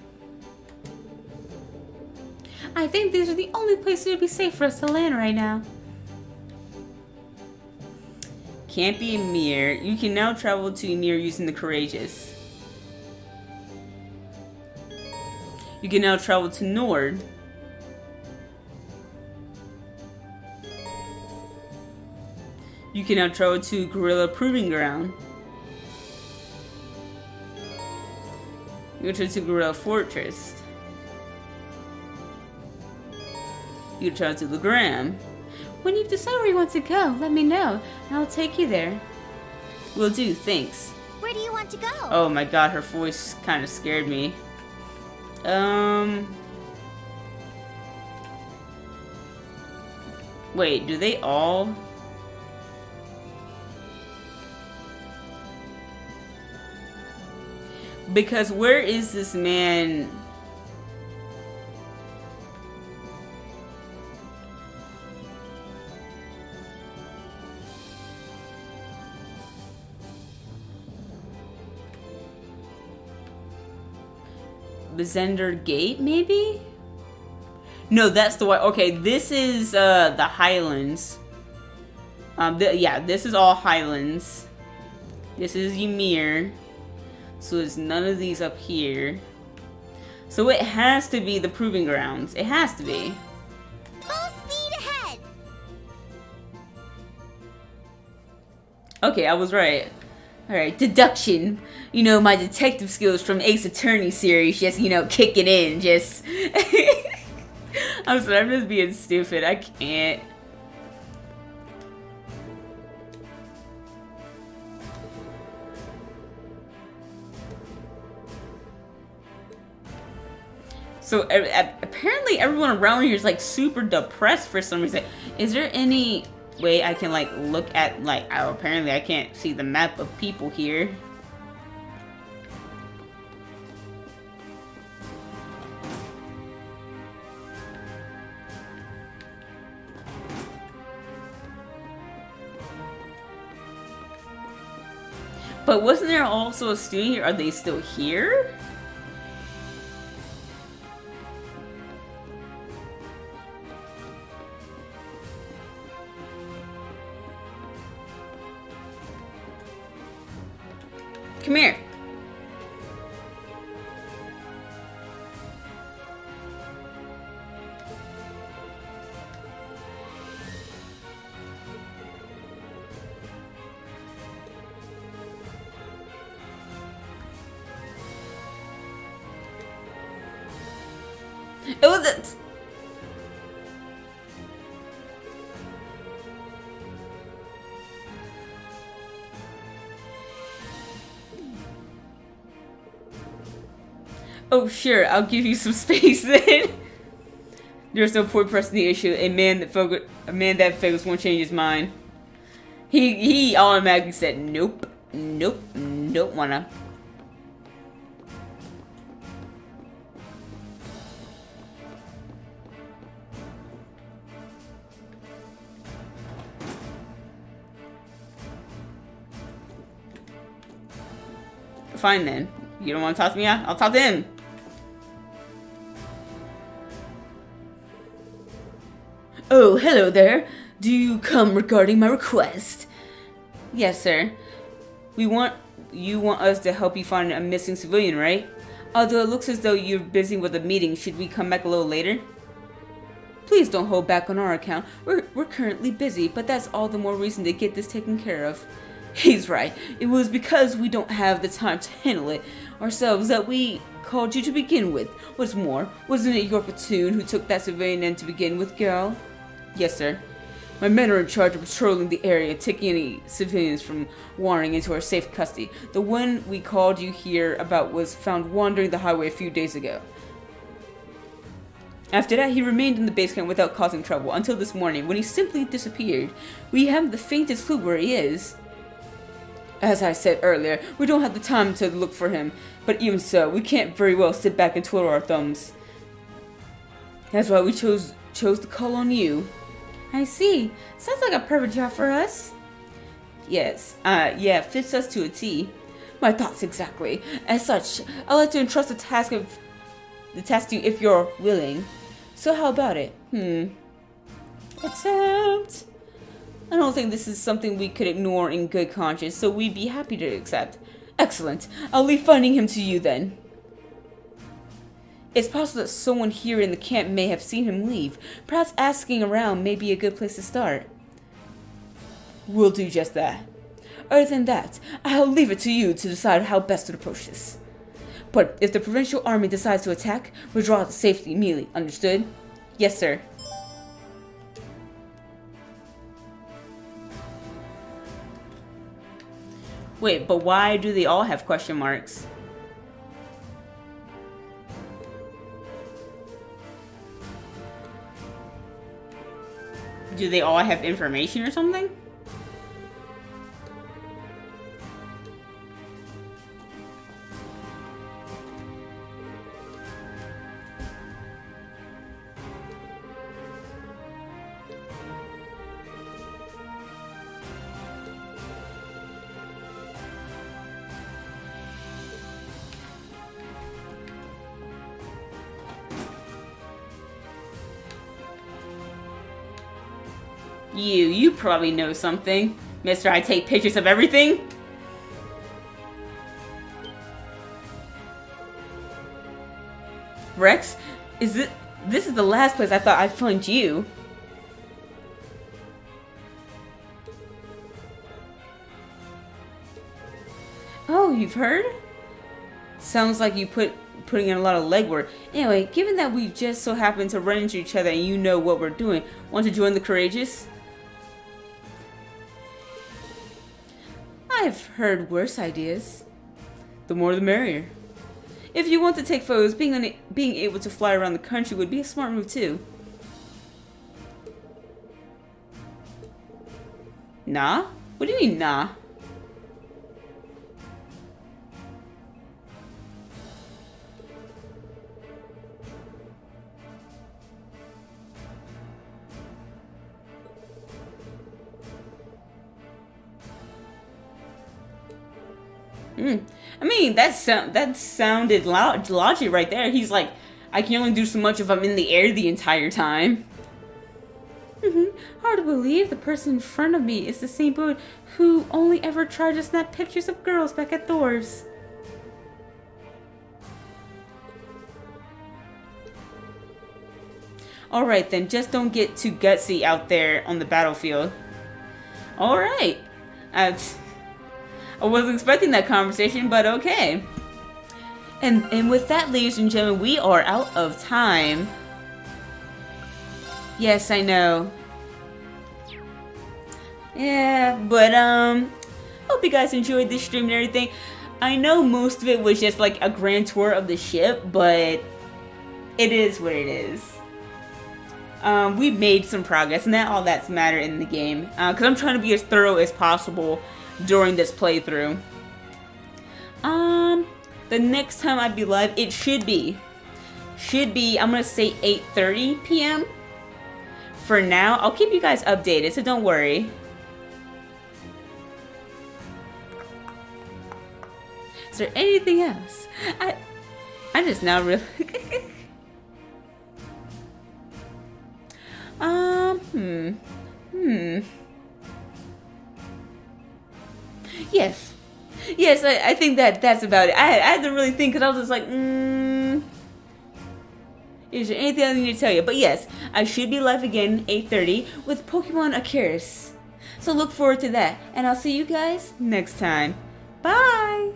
I think these are the only places it would be safe for us to land right now. Can't be Emir. You can now travel to Emir using the Courageous. You can now travel to Nord. You can now travel to Gorilla Proving Ground. You can travel to Gorilla Fortress. You can travel to Legram. When you decide where you want to go, let me know, and I'll take you there. Will do, thanks. Where do you want to go? Oh my god, her voice kind of scared me. Wait, do they all? Because where is this man? Bezender Gate, maybe? No, that's the one. Okay, this is the Highlands. Yeah, this is all Highlands. This is Ymir. So there's none of these up here. So it has to be the Proving Grounds. It has to be. Full speed ahead. Okay, I was right. Alright, deduction. You know, my detective skills from Ace Attorney series just, you know, kicking in. Just... I'm sorry, I'm just being stupid. I can't. So apparently everyone around here is like super depressed for some reason. Is there any way I can like look at like, oh, apparently I can't see the map of people here. But wasn't there also a student here? Are they still here? Come here. Oh, that's... Oh, sure, I'll give you some space then. There's no point pressing the issue. A man that focus won't change his mind. He automatically said, nope, nope, don't wanna. Fine then. You don't want to talk to me? I'll talk to him. Oh, hello there. Do you come regarding my request? Yes, sir. You want us to help you find a missing civilian, right? Although it looks as though you're busy with a meeting, should we come back a little later? Please don't hold back on our account. We're currently busy, but that's all the more reason to get this taken care of. He's right. It was because we don't have the time to handle it ourselves that we called you to begin with. What's more, wasn't it your platoon who took that civilian in to begin with, girl? Yes, sir. My men are in charge of patrolling the area and taking any civilians from wandering into our safe custody. The one we called you here about was found wandering the highway a few days ago. After that, he remained in the basement without causing trouble until this morning, when he simply disappeared. We haven't the faintest clue where he is. As I said earlier, we don't have the time to look for him, but even so, we can't very well sit back and twiddle our thumbs. That's why we chose to call on you. I see. Sounds like a perfect job for us. Yes, yeah, fits us to a T. My thoughts exactly. As such, I'd like to entrust the task to you if you're willing. So how about it? Accept. I don't think this is something we could ignore in good conscience, so we'd be happy to accept. Excellent. I'll leave finding him to you then. It's possible that someone here in the camp may have seen him leave. Perhaps asking around may be a good place to start. We'll do just that. Other than that, I'll leave it to you to decide how best to approach this. But if the provincial army decides to attack, withdraw to safety immediately. Understood? Yes, sir. Wait, but why do they all have question marks? Do they all have information or something? You probably know something. Mister, I take pictures of everything. Rex, this is the last place I thought I'd find you. Oh, you've heard? Sounds like you putting in a lot of legwork. Anyway, given that we just so happen to run into each other and you know what we're doing, want to join the Courageous? I've heard worse ideas. The more the merrier. If you want to take photos, being able to fly around the country would be a smart move too. Nah? What do you mean, nah? I mean, that sounded logic right there. He's like, I can only do so much if I'm in the air the entire time. Hard to believe the person in front of me is the same boy who only ever tried to snap pictures of girls back at Thor's. Alright then, just don't get too gutsy out there on the battlefield. Alright. I wasn't expecting that conversation, but okay. And with that, ladies and gentlemen, we are out of time. Yes, I know. Yeah, but hope you guys enjoyed this stream and everything. I know most of it was just like a grand tour of the ship, but it is what it is. We made some progress, and that all that's matter in the game. Because I'm trying to be as thorough as possible during this playthrough. The next time I'd be live, it should be, I'm gonna say 8:30 p.m. For now, I'll keep you guys updated, so don't worry. Is there anything else? I just now really Yes, I think that's about it. I had to really think, because I was just like, is there anything I need to tell you? But yes, I should be live again 8:30 with Pokemon Arceus. So look forward to that, and I'll see you guys next time. Bye!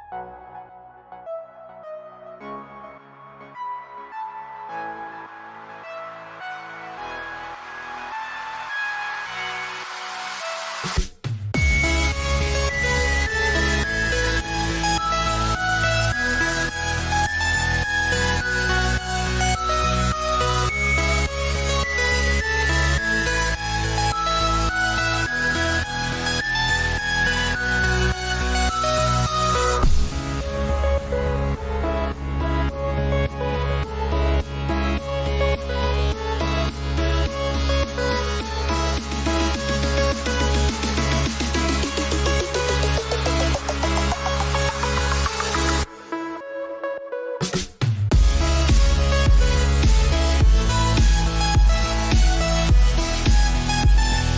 Bye.